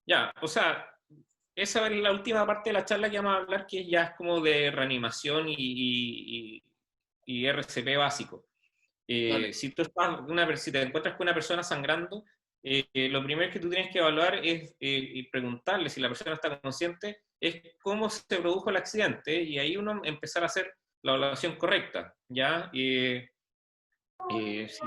Ya, o sea, esa es la última parte de la charla que vamos a hablar, que ya es como de reanimación y RCP básico. Dale. Si te encuentras con una persona sangrando, lo primero que tú tienes que evaluar es y preguntarle si la persona está consciente, es cómo se produjo el accidente y ahí uno empezar a hacer la evaluación correcta, ¿ya? Si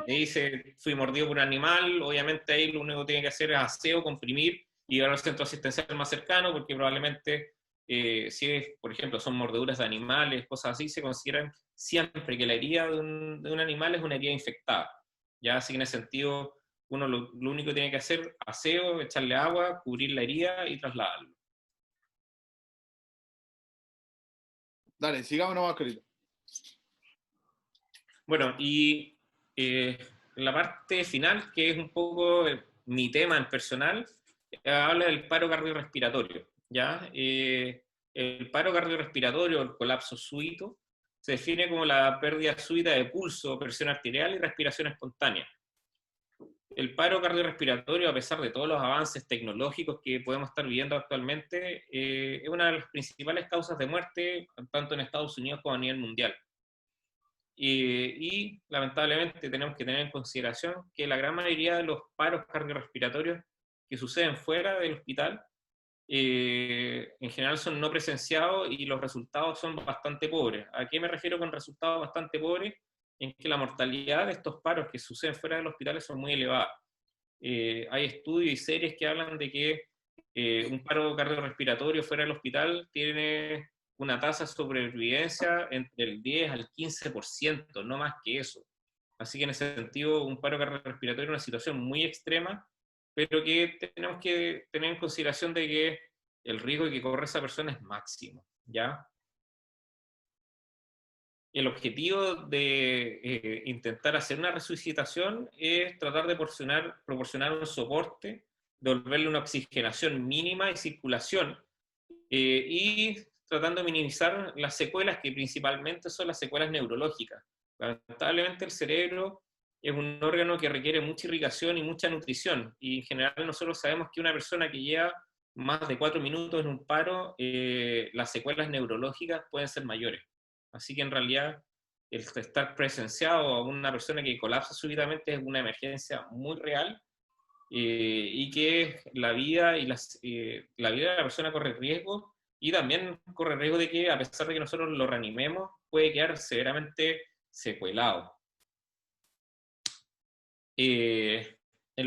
te dice fui mordido por un animal, obviamente ahí lo único que tiene que hacer es aseo, comprimir y llevar al centro asistencial más cercano, porque probablemente si es, por ejemplo, son mordeduras de animales, cosas así, se consideran siempre que la herida de un animal es una herida infectada. Ya, así que en ese sentido, uno lo único que tiene que hacer, aseo, echarle agua, cubrir la herida y trasladarlo. Dale, sigamos nomás, querido. Bueno, y la parte final, que es un poco mi tema en personal, habla del paro cardiorrespiratorio, ¿ya? El paro cardiorrespiratorio, el colapso súbito, se define como la pérdida súbita de pulso, presión arterial y respiración espontánea. El paro cardiorrespiratorio, a pesar de todos los avances tecnológicos que podemos estar viviendo actualmente, es una de las principales causas de muerte, tanto en Estados Unidos como a nivel mundial. y lamentablemente tenemos que tener en consideración que la gran mayoría de los paros cardiorrespiratorios que suceden fuera del hospital en general son no presenciados y los resultados son bastante pobres. ¿A qué me refiero con resultados bastante pobres? En que la mortalidad de estos paros que suceden fuera de los hospitales son muy elevadas. Hay estudios y series que hablan de que un paro cardiorrespiratorio fuera del hospital tiene una tasa de sobrevivencia entre el 10 al 15%, no más que eso. Así que en ese sentido, un paro cardiorrespiratorio es una situación muy extrema, pero que tenemos que tener en consideración de que el riesgo que corre esa persona es máximo, ¿ya? El objetivo de intentar hacer una resucitación es tratar de proporcionar un soporte, devolverle una oxigenación mínima y circulación, y tratando de minimizar las secuelas que principalmente son las secuelas neurológicas. Lamentablemente el cerebro es un órgano que requiere mucha irrigación y mucha nutrición, y en general nosotros sabemos que una persona que lleva más de 4 minutos en un paro, las secuelas neurológicas pueden ser mayores. Así que en realidad el estar presenciado a una persona que colapsa súbitamente es una emergencia muy real, y que la vida la vida de la persona corre riesgo, y también corre riesgo de que, a pesar de que nosotros lo reanimemos, puede quedar severamente secuelado. En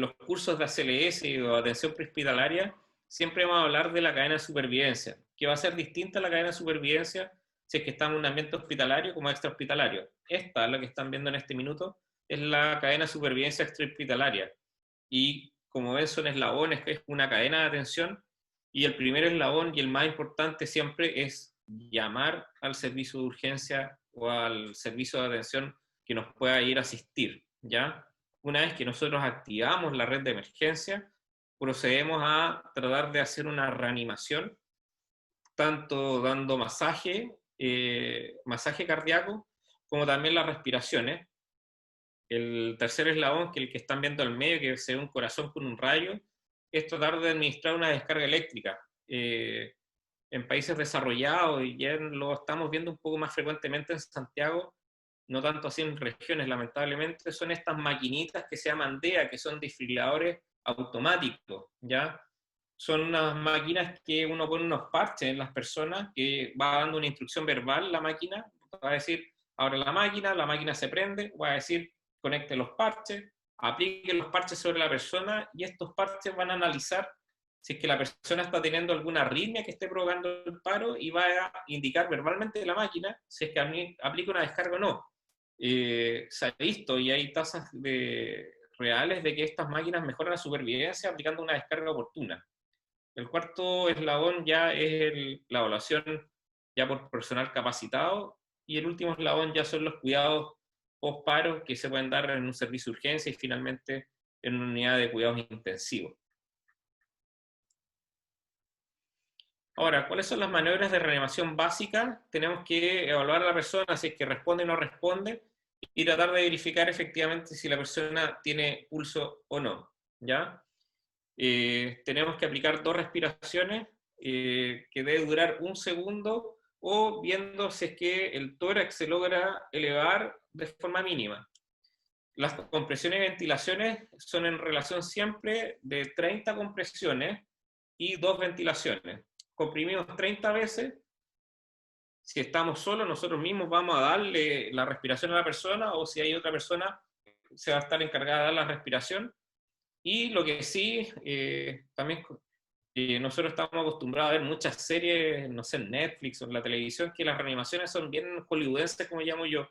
los cursos de ACLS o atención prehospitalaria siempre vamos a hablar de la cadena de supervivencia, que va a ser distinta a la cadena de supervivencia si es que estamos en un ambiente hospitalario como extrahospitalario. Esta, la que están viendo en este minuto, es la cadena de supervivencia extrahospitalaria. Y como ven, son eslabones, que es una cadena de atención, y el primer eslabón y el más importante siempre es llamar al servicio de urgencia o al servicio de atención que nos pueda ir a asistir, ¿ya? Una vez que nosotros activamos la red de emergencia, procedemos a tratar de hacer una reanimación, tanto dando masaje cardíaco, como también las respiraciones. El tercer eslabón, que es el que están viendo al medio, que se ve un corazón con un rayo, es tratar de administrar una descarga eléctrica. En países desarrollados, y ya lo estamos viendo un poco más frecuentemente en Santiago, no tanto así en regiones, lamentablemente, son estas maquinitas que se llaman DEA, que son desfibriladores automáticos, ¿ya? Son unas máquinas que uno pone unos parches en las personas, que va dando una instrucción verbal la máquina, va a decir, abre la máquina se prende, va a decir, conecte los parches, aplique los parches sobre la persona, y estos parches van a analizar si es que la persona está teniendo alguna arritmia que esté provocando el paro, y va a indicar verbalmente la máquina si es que aplica una descarga o no. Se ha visto, y hay tasas reales de que estas máquinas mejoran la supervivencia aplicando una descarga oportuna. El cuarto eslabón ya es la evaluación ya por personal capacitado, y el último eslabón ya son los cuidados post-paro que se pueden dar en un servicio de urgencia y finalmente en una unidad de cuidados intensivos. Ahora, ¿cuáles son las maniobras de reanimación básicas? Tenemos que evaluar a la persona si es que responde o no responde, y tratar de verificar efectivamente si la persona tiene pulso o no, ¿ya? Tenemos que aplicar 2 respiraciones, que debe durar 1 segundo, o viendo si es que el tórax se logra elevar de forma mínima. Las compresiones y ventilaciones son en relación siempre de 30 compresiones y 2 ventilaciones. Comprimimos 30 veces. Si estamos solos, nosotros mismos vamos a darle la respiración a la persona, o si hay otra persona, se va a estar encargada de dar la respiración. Y lo que sí, también nosotros estamos acostumbrados a ver muchas series, no sé, en Netflix o en la televisión, que las reanimaciones son bien hollywoodenses, como llamo yo,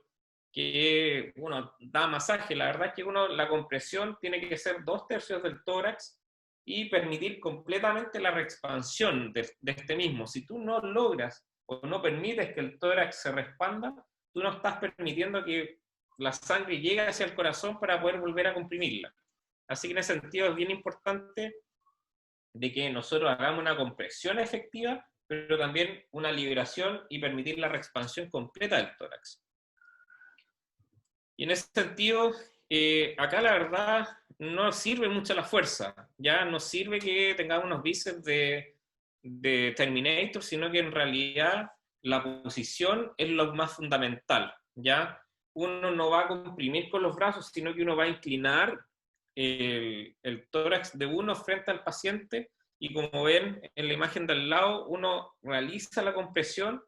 que uno da masaje. La verdad es que la compresión tiene que ser 2/3 del tórax y permitir completamente la reexpansión de este mismo. Si tú no logras o no permites que el tórax se respanda, tú no estás permitiendo que la sangre llegue hacia el corazón para poder volver a comprimirla. Así que en ese sentido es bien importante de que nosotros hagamos una compresión efectiva, pero también una liberación y permitir la reexpansión completa del tórax. Y en ese sentido, acá la verdad no sirve mucho la fuerza, ya no sirve que tengamos unos bíceps de Terminator, sino que en realidad la posición es lo más fundamental, ¿ya? uno no va a comprimir con los brazos, sino que uno va a inclinar el tórax de uno frente al paciente, y como ven en la imagen del lado, uno realiza la compresión,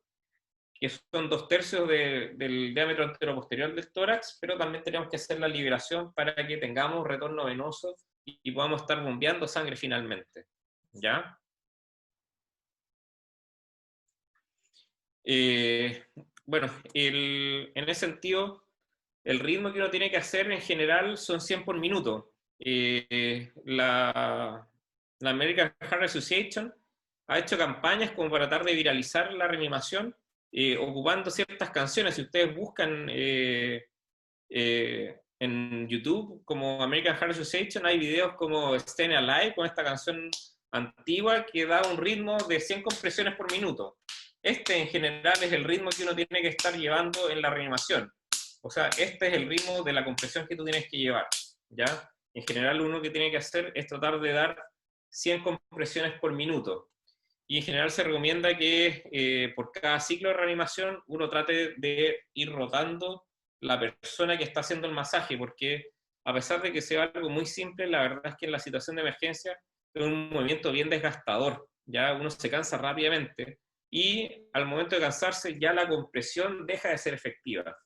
que son 2/3 del diámetro anteroposterior del tórax, pero también tenemos que hacer la liberación para que tengamos retorno venoso y podamos estar bombeando sangre finalmente. ¿Ya? Bueno, en ese sentido, el ritmo que uno tiene que hacer en general son 100 por minuto. La American Heart Association ha hecho campañas como para tratar de viralizar la reanimación, ocupando ciertas canciones. Si ustedes buscan en YouTube como American Heart Association, hay videos como Staying Alive, con esta canción antigua que da un ritmo de 100 compresiones por minuto. Este en general es el ritmo que uno tiene que estar llevando en la reanimación. O sea, este es el ritmo de la compresión que tú tienes que llevar, ¿ya? En general, uno que tiene que hacer es tratar de dar 100 compresiones por minuto. Y en general se recomienda que por cada ciclo de reanimación uno trate de ir rotando la persona que está haciendo el masaje, porque a pesar de que sea algo muy simple, la verdad es que en la situación de emergencia es un movimiento bien desgastador, ya uno se cansa rápidamente, y al momento de cansarse ya la compresión deja de ser efectiva.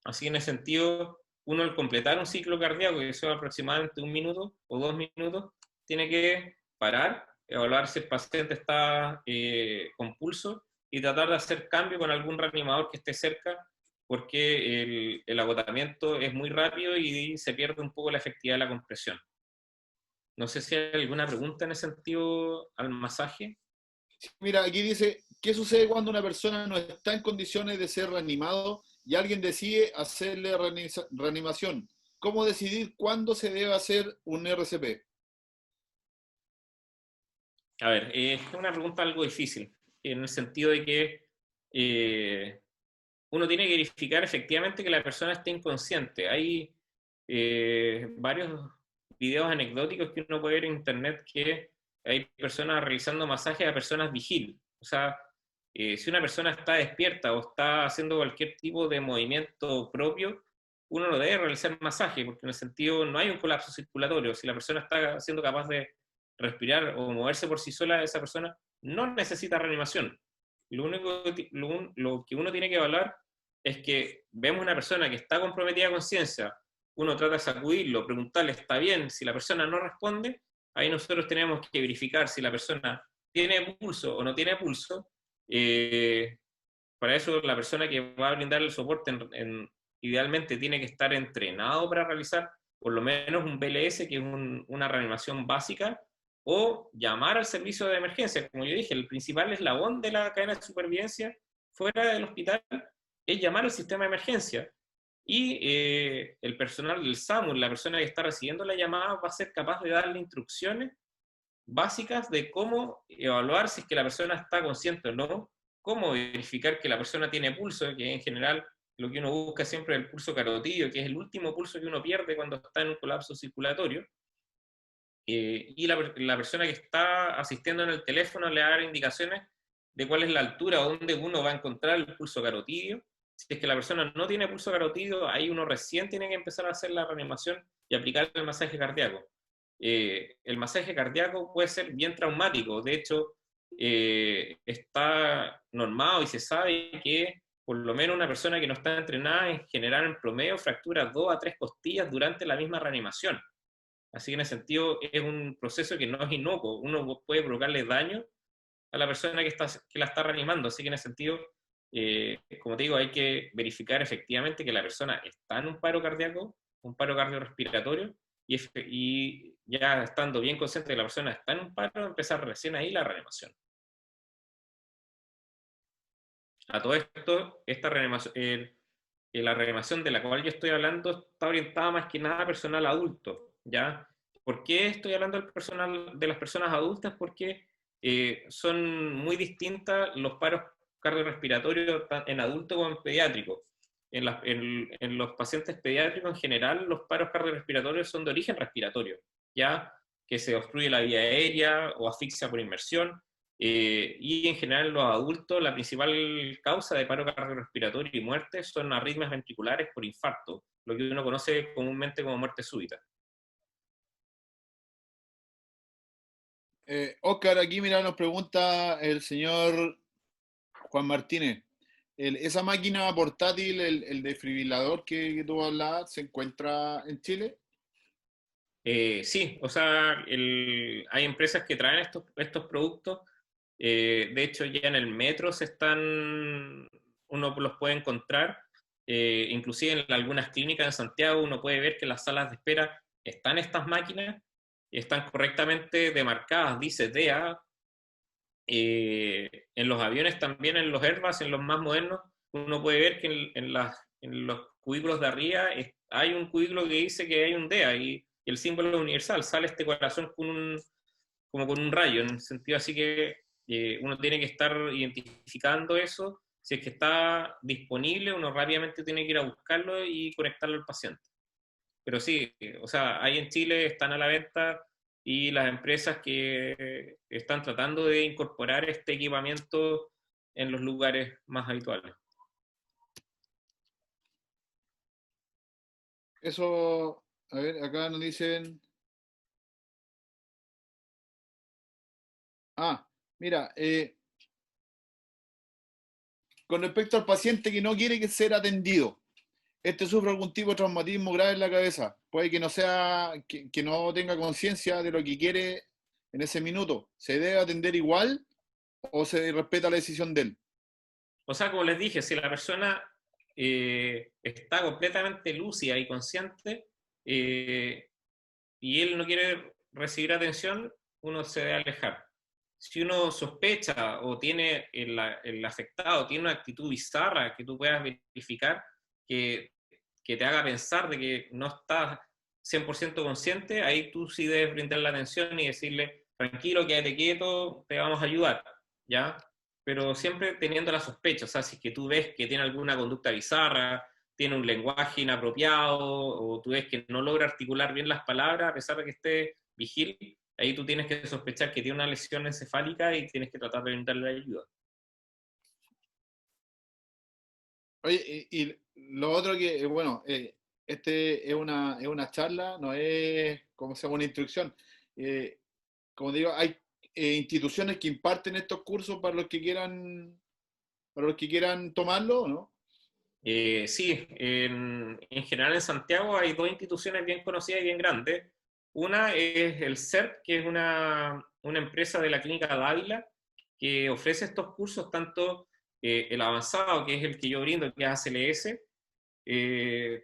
Así que en ese sentido, uno al completar un ciclo cardíaco, que sea aproximadamente 1 minuto o 2 minutos, tiene que parar, evaluar si el paciente está con pulso y tratar de hacer cambio con algún reanimador que esté cerca, porque el agotamiento es muy rápido y se pierde un poco la efectividad de la compresión. No sé si hay alguna pregunta en ese sentido al masaje. Mira, aquí dice, ¿qué sucede cuando una persona no está en condiciones de ser reanimado y alguien decide hacerle reanimación? ¿Cómo decidir cuándo se debe hacer un RCP? A ver, es una pregunta algo difícil, en el sentido de que uno tiene que verificar efectivamente que la persona esté inconsciente. Hay varios videos anecdóticos que uno puede ver en internet que hay personas realizando masajes a personas vigil. O sea, si una persona está despierta o está haciendo cualquier tipo de movimiento propio, uno no debe realizar masaje, porque en el sentido no hay un colapso circulatorio. Si la persona está siendo capaz de respirar o moverse por sí sola, esa persona no necesita reanimación. Lo que uno tiene que evaluar es que vemos una persona que está comprometida a conciencia, uno trata de sacudirlo, preguntarle, ¿está bien? Si la persona no responde, ahí nosotros tenemos que verificar si la persona tiene pulso o no tiene pulso. Para eso la persona que va a brindar el soporte idealmente tiene que estar entrenado para realizar por lo menos un BLS, que es una reanimación básica, o llamar al servicio de emergencia. Como yo dije, el principal eslabón de la cadena de supervivencia fuera del hospital es llamar al sistema de emergencia. Y el personal del SAMU, la persona que está recibiendo la llamada, va a ser capaz de darle instrucciones básicas de cómo evaluar si es que la persona está consciente o no, cómo verificar que la persona tiene pulso, que en general lo que uno busca siempre es el pulso carotídeo, que es el último pulso que uno pierde cuando está en un colapso circulatorio. Y la persona que está asistiendo en el teléfono le va a dar indicaciones de cuál es la altura donde uno va a encontrar el pulso carotídeo. Si es que la persona no tiene pulso carotídeo, ahí uno recién tiene que empezar a hacer la reanimación y aplicar el masaje cardíaco. El masaje cardíaco puede ser bien traumático. De hecho, está normado y se sabe que por lo menos una persona que no está entrenada en general en promedio fractura 2 a 3 costillas durante la misma reanimación. Así que en ese sentido es un proceso que no es inocuo. Uno puede provocarle daño a la persona que la está reanimando. Así que en ese sentido, como te digo, hay que verificar efectivamente que la persona está en un paro cardíaco, un paro cardiorrespiratorio, y ya estando bien consciente de que la persona está en un paro, empezar recién ahí la reanimación. A todo esto, esta reanimación, la reanimación de la cual yo estoy hablando está orientada más que nada a personal adulto, ¿ya? ¿Por qué estoy hablando de las personas adultas? Porque son muy distintas los paros cardiorrespiratorios en adulto como en pediátrico. En los pacientes pediátricos en general, los paros cardiorrespiratorios son de origen respiratorio, ya que se obstruye la vía aérea o asfixia por inmersión, Y en general en los adultos la principal causa de paro cardiorrespiratorio y muerte son arritmias ventriculares por infarto, lo que uno conoce comúnmente como muerte súbita. Oscar, aquí mira, nos pregunta el señor Juan Martínez. ¿Esa máquina portátil, el desfibrilador que tú hablabas, se encuentra en Chile? Sí, o sea, hay empresas que traen estos productos. De hecho, ya en el metro uno los puede encontrar. Inclusive en algunas clínicas en Santiago uno puede ver que en las salas de espera están estas máquinas y están correctamente demarcadas, dice DEA. En los aviones también, en los Airbus, en los más modernos, uno puede ver que en los cubículos de arriba hay un cubículo que dice que hay un DEA y el símbolo universal, sale este corazón como con un rayo, en el sentido así que uno tiene que estar identificando eso. Si es que está disponible, uno rápidamente tiene que ir a buscarlo y conectarlo al paciente. Pero sí, o sea, hay en Chile, están a la venta y las empresas que están tratando de incorporar este equipamiento en los lugares más habituales. Eso, a ver, acá nos dicen... Mira, con respecto al paciente que no quiere que ser atendido, este sufre algún tipo de traumatismo grave en la cabeza, puede que no sea, que no tenga conciencia de lo que quiere en ese minuto, ¿se debe atender igual o se respeta la decisión de él? O sea, como les dije, si la persona está completamente lúcida y consciente y él no quiere recibir atención, uno se debe alejar. Si uno sospecha o tiene el afectado tiene una actitud bizarra que tú puedas verificar, que te haga pensar de que no estás 100% consciente, ahí tú sí debes brindar la atención y decirle, tranquilo, quédate quieto, te vamos a ayudar, ¿ya? Pero siempre teniendo la sospecha, o sea, si es que tú ves que tiene alguna conducta bizarra, tiene un lenguaje inapropiado, o tú ves que no logra articular bien las palabras a pesar de que esté vigil, ahí tú tienes que sospechar que tiene una lesión encefálica y tienes que tratar de brindarle ayuda. Oye, y lo otro que, bueno, este es una charla, no es como se llama una instrucción. Eh, Como digo, hay instituciones que imparten estos cursos para los que quieran tomarlo, ¿no? Sí, en general en Santiago hay dos instituciones bien conocidas y bien grandes. Una es el CERP, que es una empresa de la Clínica Dávila, que ofrece estos cursos, tanto el avanzado, que es el que yo brindo, que es ACLS,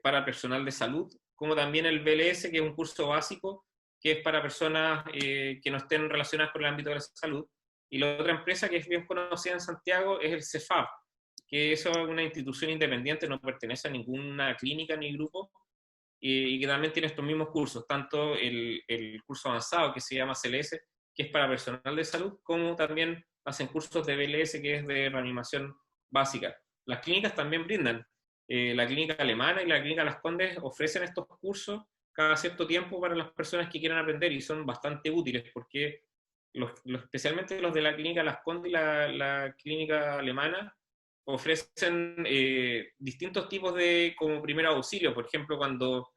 para personal de salud, como también el BLS, que es un curso básico, que es para personas que no estén relacionadas con el ámbito de la salud. Y la otra empresa que es bien conocida en Santiago es el CEFAP, que es una institución independiente, no pertenece a ninguna clínica ni grupo, y que también tiene estos mismos cursos, tanto el curso avanzado que se llama CLS, que es para personal de salud, como también hacen cursos de BLS, que es de reanimación básica. Las clínicas también brindan. La clínica alemana y la clínica Las Condes ofrecen estos cursos cada cierto tiempo para las personas que quieran aprender y son bastante útiles porque especialmente los de la clínica Las Condes y la clínica alemana ofrecen distintos tipos de como primer auxilio. Por ejemplo, cuando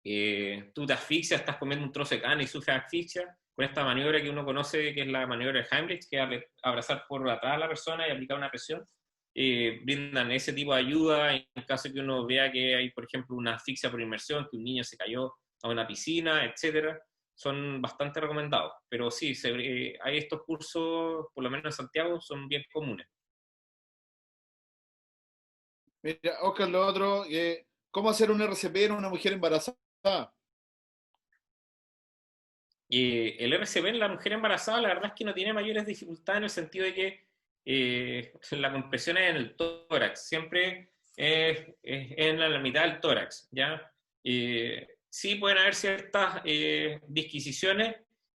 tú te asfixias, estás comiendo un trozo de carne y sufres asfixia, con esta maniobra que uno conoce que es la maniobra de Heimlich, que es abrazar por atrás a la persona y aplicar una presión, brindan ese tipo de ayuda en caso que uno vea que hay, por ejemplo, una asfixia por inmersión, que un niño se cayó a una piscina, etcétera. Son bastante recomendados, pero sí, hay estos cursos, por lo menos en Santiago, son bien comunes. Mira, Oscar, lo otro, ¿cómo hacer un RCP en una mujer embarazada? El RCP en la mujer embarazada, la verdad es que no tiene mayores dificultades en el sentido de que la compresión es en el tórax, siempre es en la mitad del tórax, ¿ya? Sí pueden haber ciertas disquisiciones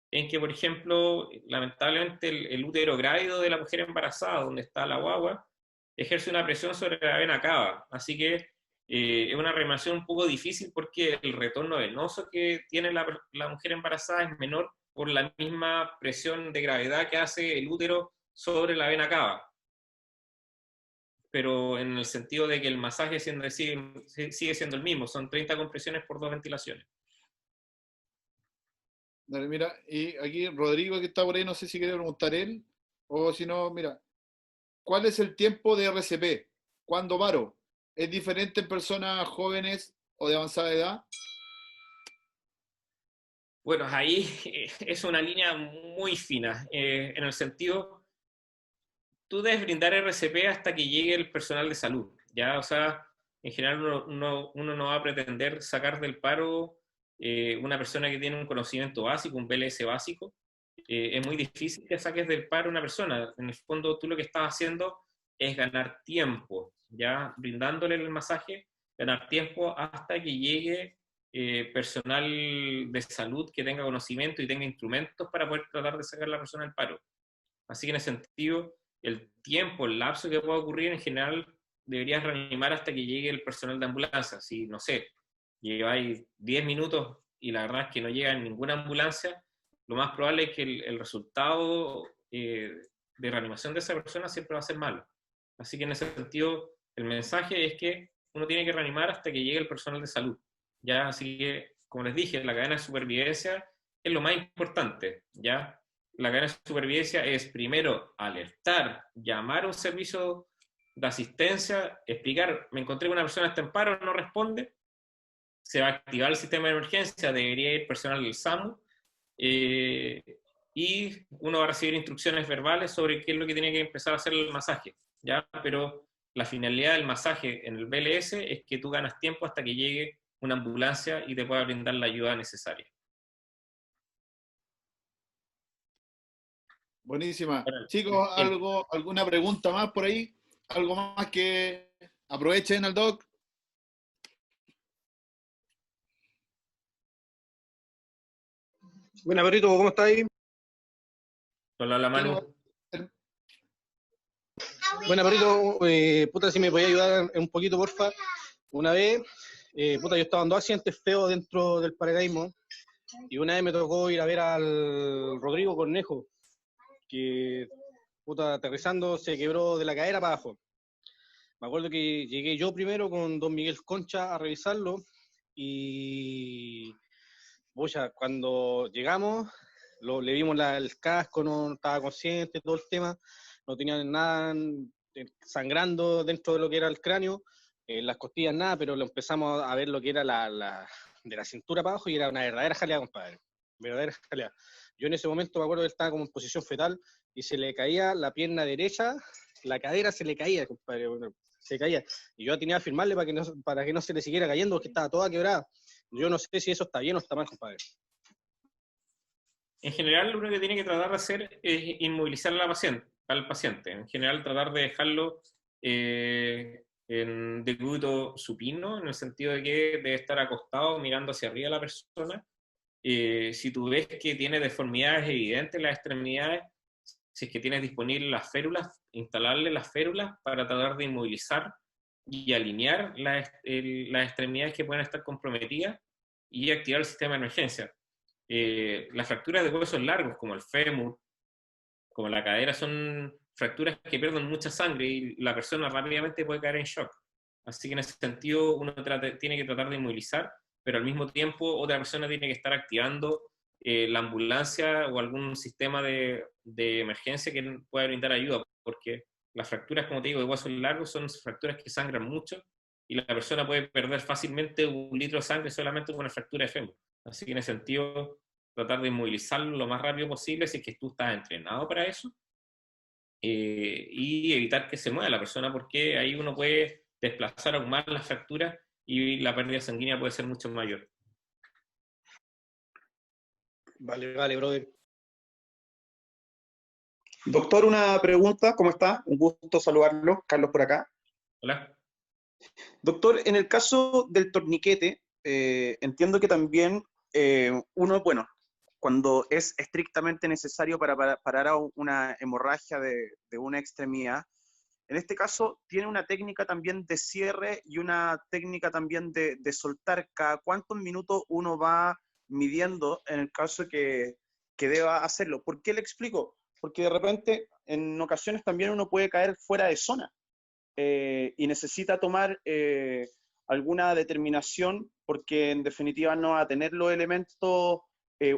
en que, por ejemplo, lamentablemente el útero grávido de la mujer embarazada, donde está la guagua, ejerce una presión sobre la vena cava, así que es una reanimación un poco difícil porque el retorno venoso que tiene la mujer embarazada es menor por la misma presión de gravedad que hace el útero sobre la vena cava. Pero en el sentido de que el masaje sigue siendo el mismo, son 30 compresiones por 2 ventilaciones. Dale, mira, y aquí Rodrigo que está por ahí, no sé si quiere preguntar él, o si no, mira, ¿cuál es el tiempo de RCP? ¿Cuándo paro? ¿Es diferente en personas jóvenes o de avanzada edad? Bueno, ahí es una línea muy fina, en el sentido, tú debes brindar RCP hasta que llegue el personal de salud, ¿ya? O sea, en general uno no va a pretender sacar del paro una persona que tiene un conocimiento básico, un BLS básico. Es muy difícil que saques del paro una persona. En el fondo, tú lo que estás haciendo es ganar tiempo, ¿ya? Brindándole el masaje, ganar tiempo hasta que llegue personal de salud que tenga conocimiento y tenga instrumentos para poder tratar de sacar a la persona del paro. Así que en ese sentido, el tiempo, el lapso que pueda ocurrir, en general, deberías reanimar hasta que llegue el personal de ambulancia. Si, no sé, lleváis 10 minutos y la verdad es que no llega ninguna ambulancia, lo más probable es que el resultado de reanimación de esa persona siempre va a ser malo. Así que en ese sentido, el mensaje es que uno tiene que reanimar hasta que llegue el personal de salud. ¿Ya? Así que, como les dije, la cadena de supervivencia es lo más importante, ¿ya? La cadena de supervivencia es primero alertar, llamar a un servicio de asistencia, explicar, me encontré con una persona que está en paro, no responde, se va a activar el sistema de emergencia, debería ir personal del SAMU, y uno va a recibir instrucciones verbales sobre qué es lo que tiene que empezar a hacer el masaje, ¿ya? Pero la finalidad del masaje en el BLS es que tú ganas tiempo hasta que llegue una ambulancia y te pueda brindar la ayuda necesaria. Buenísima. Bueno, Chicos, ¿alguna pregunta más por ahí? ¿Algo más que aprovechen al doc? Buena, Perrito, ¿cómo estás ahí? Hola, la ¿Quién Manu. Buena, Perrito, puta, si me podía ayudar un poquito, porfa. Una vez, puta, yo estaba en 2 accidentes feos dentro del paracaidismo, y una vez me tocó ir a ver al Rodrigo Cornejo, que, puta, aterrizando se quebró de la cadera para abajo. Me acuerdo que llegué yo primero con don Miguel Concha a revisarlo, y, pucha, cuando llegamos, le vimos el casco, no estaba consciente, todo el tema, no tenía nada sangrando dentro de lo que era el cráneo, las costillas nada, pero lo empezamos a ver lo que era de la cintura para abajo, y era una verdadera jalea, compadre, verdadera jalea. Yo en ese momento me acuerdo que él estaba como en posición fetal, y se le caía la pierna derecha, la cadera se le caía, compadre, bueno, se caía, y yo tenía que firmarle para que no se le siguiera cayendo, porque estaba toda quebrada. Yo no sé si eso está bien o está mal, compadre. En general, lo único que tiene que tratar de hacer es inmovilizar al paciente. En general, tratar de dejarlo en decúbito supino, en el sentido de que debe estar acostado mirando hacia arriba la persona. Si tú ves que tiene deformidades evidentes en las extremidades, si es que tienes disponibles las férulas, instalarle las férulas para tratar de inmovilizar y alinear las extremidades que pueden estar comprometidas y activar el sistema de emergencia. Las fracturas de huesos largos, como el fémur, como la cadera, son fracturas que pierden mucha sangre y la persona rápidamente puede caer en shock. Así que en ese sentido uno tiene que tratar de inmovilizar, pero al mismo tiempo otra persona tiene que estar activando la ambulancia o algún sistema de emergencia que pueda brindar ayuda, porque las fracturas, como te digo, de huesos largos son fracturas que sangran mucho y la persona puede perder fácilmente 1 litro de sangre solamente con una fractura de fémur. Así que en ese sentido, tratar de inmovilizarlo lo más rápido posible si es que tú estás entrenado para eso, y evitar que se mueva la persona, porque ahí uno puede desplazar aún más las fracturas y la pérdida sanguínea puede ser mucho mayor. Vale, vale, brother. Doctor, una pregunta, ¿cómo está? Un gusto saludarlo, Carlos por acá. Hola. Doctor, en el caso del torniquete, entiendo que también uno, bueno, cuando es estrictamente necesario para parar a una hemorragia de una extremidad, en este caso tiene una técnica también de cierre y una técnica también de soltar. ¿Cada cuántos minutos uno va midiendo en el caso que deba hacerlo. ¿Por qué le explico? Porque de repente, en ocasiones también uno puede caer fuera de zona y necesita tomar alguna determinación porque en definitiva no va a tener los elementos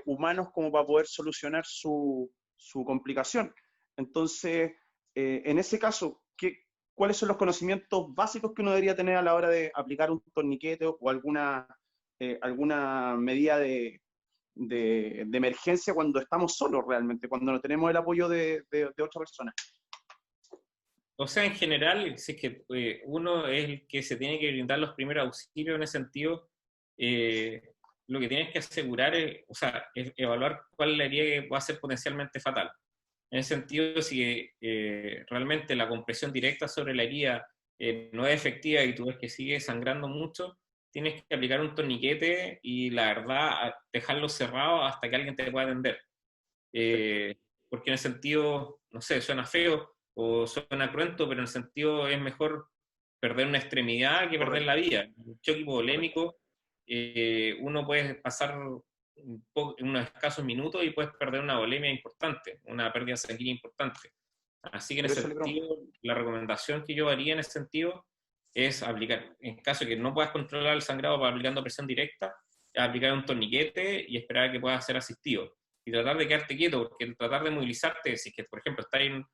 humanos como para poder solucionar su complicación. Entonces, en ese caso, ¿cuáles son los conocimientos básicos que uno debería tener a la hora de aplicar un torniquete o alguna medida de emergencia cuando estamos solos realmente, cuando no tenemos el apoyo de otra persona? O sea, en general, si es que uno es el que se tiene que brindar los primeros auxilios en ese sentido, lo que tienes que asegurar es evaluar cuál es la herida que va a ser potencialmente fatal. En ese sentido, si realmente la compresión directa sobre la herida no es efectiva y tú ves que sigue sangrando mucho, tienes que aplicar un torniquete y la verdad dejarlo cerrado hasta que alguien te pueda atender. Porque en el sentido, no sé, suena feo o suena cruento, pero en el sentido es mejor perder una extremidad que perder la vida. Un choque hipovolémico, uno puede pasar unos escasos minutos y puedes perder una volemia importante, una pérdida sanguínea importante. Así que en ese sentido, la recomendación que yo haría en ese sentido es aplicar, en caso de que no puedas controlar el sangrado para aplicando presión directa, aplicar un torniquete y esperar a que puedas ser asistido. Y tratar de quedarte quieto, porque tratar de movilizarte, si es que, por ejemplo, estás en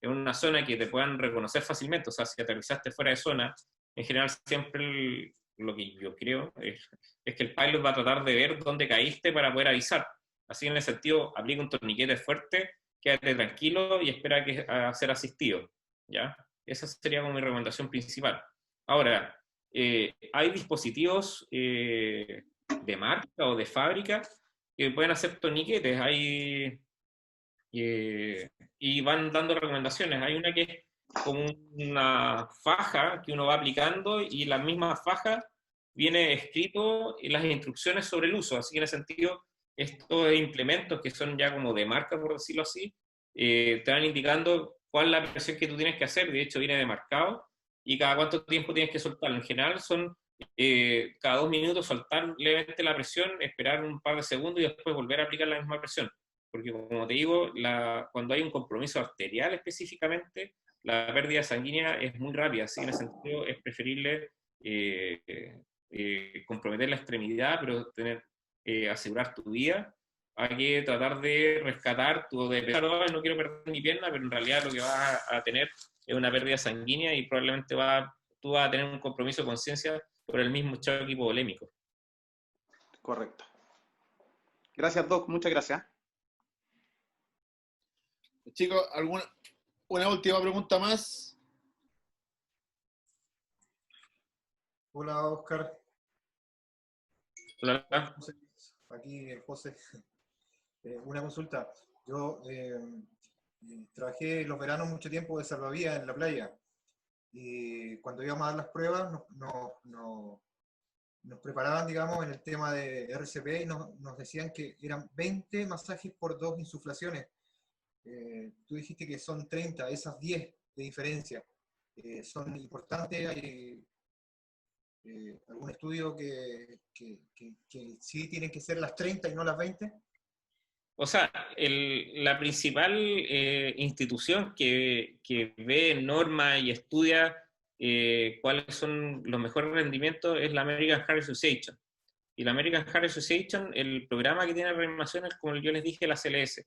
una zona que te puedan reconocer fácilmente, o sea, si aterrizaste fuera de zona, en general siempre lo que yo creo es que el pilot va a tratar de ver dónde caíste para poder avisar. Así en ese sentido, aplica un torniquete fuerte, quédate tranquilo y espera a ser asistido, ¿ya? Esa sería como mi recomendación principal. Ahora, hay dispositivos de marca o de fábrica que pueden hacer torniquetes, y van dando recomendaciones. Hay una que es como una faja que uno va aplicando y la misma faja viene escrito en las instrucciones sobre el uso, así que en ese sentido estos implementos que son ya como de marca, por decirlo así, te van indicando cuál es la presión que tú tienes que hacer, de hecho viene demarcado, y cada cuánto tiempo tienes que soltarlo. En general son cada 2 minutos soltar levemente la presión, esperar un par de segundos y después volver a aplicar la misma presión. Porque como te digo, cuando hay un compromiso arterial específicamente, la pérdida sanguínea es muy rápida, así que en ese sentido es preferible comprometer la extremidad, pero asegurar tu vida, hay que tratar de rescatar no quiero perder mi pierna, pero en realidad lo que vas a tener es una pérdida sanguínea y probablemente tú vas a tener un compromiso de conciencia por el mismo choque hipovolémico. Correcto. Gracias, Doc. Muchas gracias. Chicos, una última pregunta más. Hola, Oscar. Hola. Aquí José. Una consulta. Yo trabajé los veranos mucho tiempo de salvavidas en la playa. Y cuando íbamos a dar las pruebas, nos preparaban, digamos, en el tema de RCP y nos decían que eran 20 masajes por 2 insuflaciones. Tú dijiste que son 30, esas 10 de diferencia. ¿Son importantes? ¿Hay algún estudio que sí tienen que ser las 30 y no las 20? O sea, la principal institución que ve, norma y estudia cuáles son los mejores rendimientos es la American Heart Association. Y la American Heart Association, el programa que tiene reanimación es, como yo les dije, la CLS,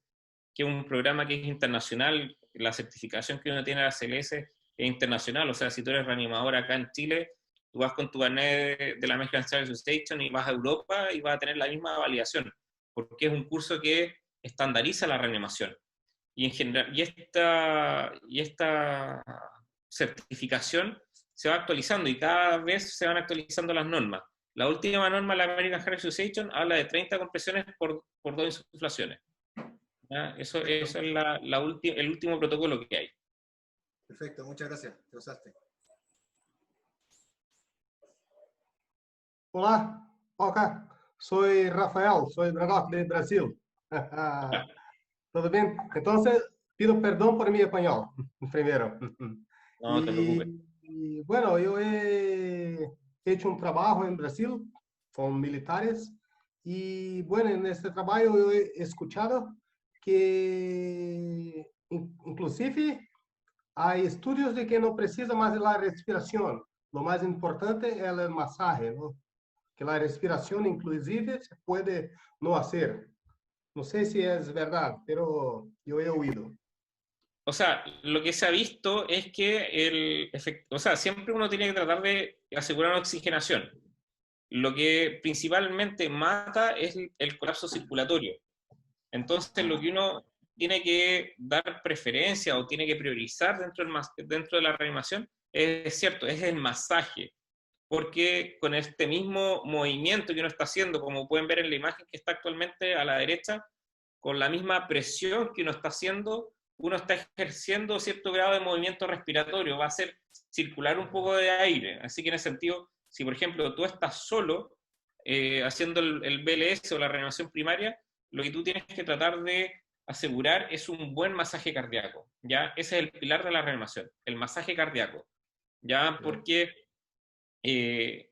que es un programa que es internacional. La certificación que uno tiene de la CLS es internacional. O sea, si tú eres reanimador acá en Chile, tú vas con tu carnet de la American Heart Association y vas a Europa y vas a tener la misma validación, porque es un curso que estandariza la reanimación. Y en general, y esta certificación se va actualizando y cada vez se van actualizando las normas. La última norma de la American Heart Association habla de 30 compresiones por 2 insuflaciones. Eso es el último protocolo que hay. Perfecto, muchas gracias. Te usaste. Hola, Oscar. Soy Rafael, soy de Brasil. ¿Todo bien? Entonces, pido perdón por mi español, primero. No te preocupes. Y bueno, yo he hecho un trabajo en Brasil con militares y bueno, en este trabajo yo he escuchado que, inclusive, hay estudios de que no precisa más de la respiración. Lo más importante es el masaje, ¿no? Que la respiración inclusive se puede no hacer. No sé si es verdad, pero yo he oído. O sea, lo que se ha visto es que o sea, siempre uno tiene que tratar de asegurar una oxigenación. Lo que principalmente mata es el colapso circulatorio. Entonces, lo que uno tiene que dar preferencia o tiene que priorizar dentro de la reanimación es cierto, es el masaje. Porque con este mismo movimiento que uno está haciendo, como pueden ver en la imagen que está actualmente a la derecha, con la misma presión que uno está haciendo, uno está ejerciendo cierto grado de movimiento respiratorio, va a hacer circular un poco de aire. Así que en ese sentido, si por ejemplo tú estás solo haciendo el BLS o la reanimación primaria, lo que tú tienes que tratar de asegurar es un buen masaje cardíaco, ¿ya? Ese es el pilar de la reanimación, el masaje cardíaco, ¿ya? Porque el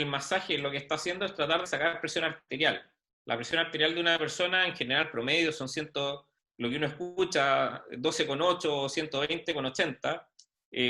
masaje lo que está haciendo es tratar de sacar presión arterial. La presión arterial de una persona en general promedio son lo que uno escucha, 12,8 o 120,80.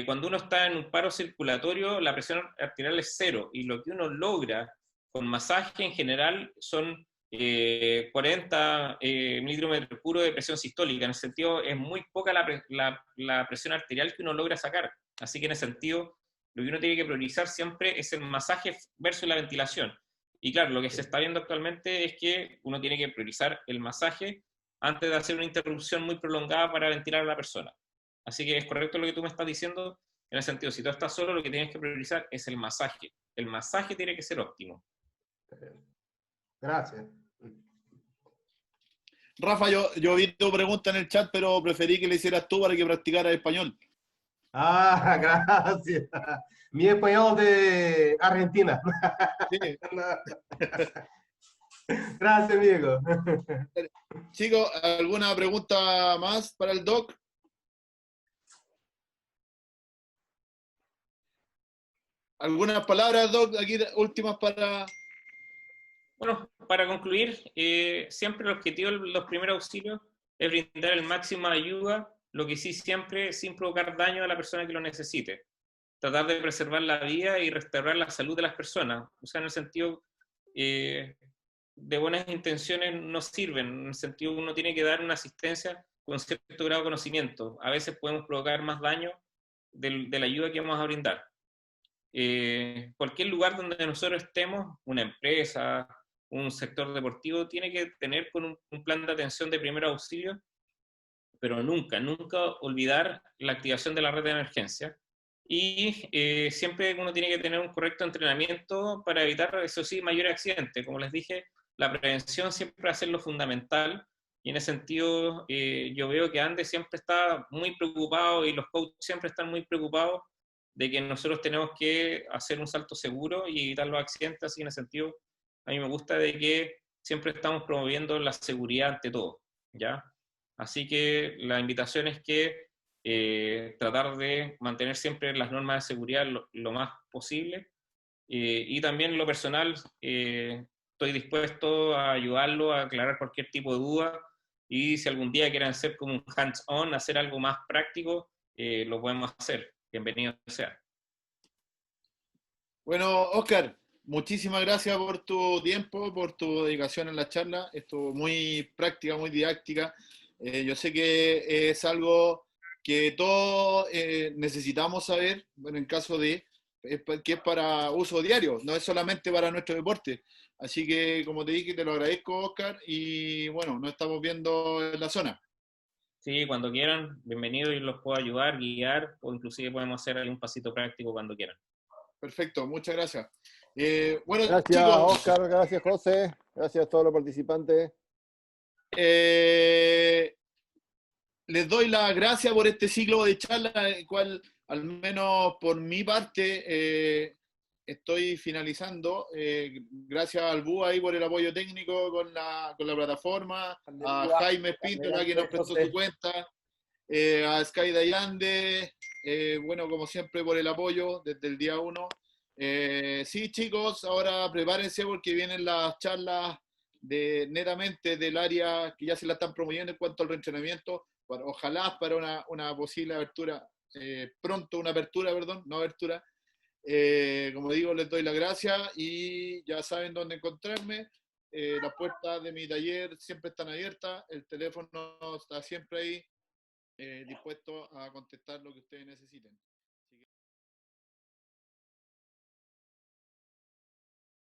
Cuando uno está en un paro circulatorio, la presión arterial es 0, y lo que uno logra con masaje en general son 40 milímetros mercurio de presión sistólica. En ese sentido, es muy poca la presión arterial que uno logra sacar. Así que en ese sentido, lo que uno tiene que priorizar siempre es el masaje versus la ventilación. Y claro, lo que se está viendo actualmente es que uno tiene que priorizar el masaje antes de hacer una interrupción muy prolongada para ventilar a la persona. Así que es correcto lo que tú me estás diciendo, en el sentido, si tú estás solo, lo que tienes que priorizar es el masaje. El masaje tiene que ser óptimo. Gracias. Rafa, yo vi tu pregunta en el chat, pero preferí que le hicieras tú para que practicara español. Ah, gracias. Mi español de Argentina. Sí. Gracias, amigo. Chicos, ¿alguna pregunta más para el doc? ¿Algunas palabras, doc, aquí últimas para...? Bueno, para concluir, siempre el objetivo de los primeros auxilios es brindar el máximo de ayuda, lo que sí siempre sin provocar daño a la persona que lo necesite. Tratar de preservar la vida y restaurar la salud de las personas. O sea, en el sentido de buenas intenciones no sirven. En el sentido uno tiene que dar una asistencia con cierto grado de conocimiento. A veces podemos provocar más daño de la ayuda que vamos a brindar. Cualquier lugar donde nosotros estemos, una empresa, un sector deportivo, tiene que tener con un plan de atención de primer auxilio, pero nunca olvidar la activación de la red de emergencia. Y siempre uno tiene que tener un correcto entrenamiento para evitar, eso sí, mayores accidentes. Como les dije, la prevención siempre va a ser lo fundamental, y en ese sentido yo veo que Andes siempre está muy preocupado y los coaches siempre están muy preocupados de que nosotros tenemos que hacer un salto seguro y evitar los accidentes. Así, en ese sentido, a mí me gusta de que siempre estamos promoviendo la seguridad ante todo, ¿ya? Así que la invitación es que tratar de mantener siempre las normas de seguridad lo más posible, y también en lo personal estoy dispuesto a ayudarlo a aclarar cualquier tipo de duda, y si algún día quieren hacer como un hands-on, hacer algo más práctico, lo podemos hacer. Bienvenido sea. Bueno, Oscar, muchísimas gracias por tu tiempo, por tu dedicación en la charla. Estuvo muy práctica, muy didáctica. Yo sé que es algo que todos necesitamos saber, bueno, en caso de que es para uso diario, no es solamente para nuestro deporte. Así que, como te dije, te lo agradezco, Oscar, y bueno, nos estamos viendo en la zona. Sí, cuando quieran, bienvenido, y los puedo ayudar, guiar, o inclusive podemos hacer algún pasito práctico cuando quieran. Perfecto, muchas gracias. Bueno, Gracias, chicos, Oscar, gracias, José, gracias a todos los participantes. les doy las gracias por este ciclo de charla, el cual, al menos por mi parte, estoy finalizando. Gracias al BU ahí por el apoyo técnico con la plataforma, a Jaime Espíndola que nos prestó su cuenta, a Sky Dayande, bueno, como siempre, por el apoyo desde el día 1. Sí, chicos, ahora prepárense porque vienen las charlas netamente del área que ya se la están promoviendo en cuanto al reentrenamiento, ojalá para una posible apertura, pronto una apertura, perdón, no abertura. Como digo, les doy las gracias y ya saben dónde encontrarme. Las puertas de mi taller siempre están abiertas, el teléfono está siempre ahí, dispuesto a contestar lo que ustedes necesiten.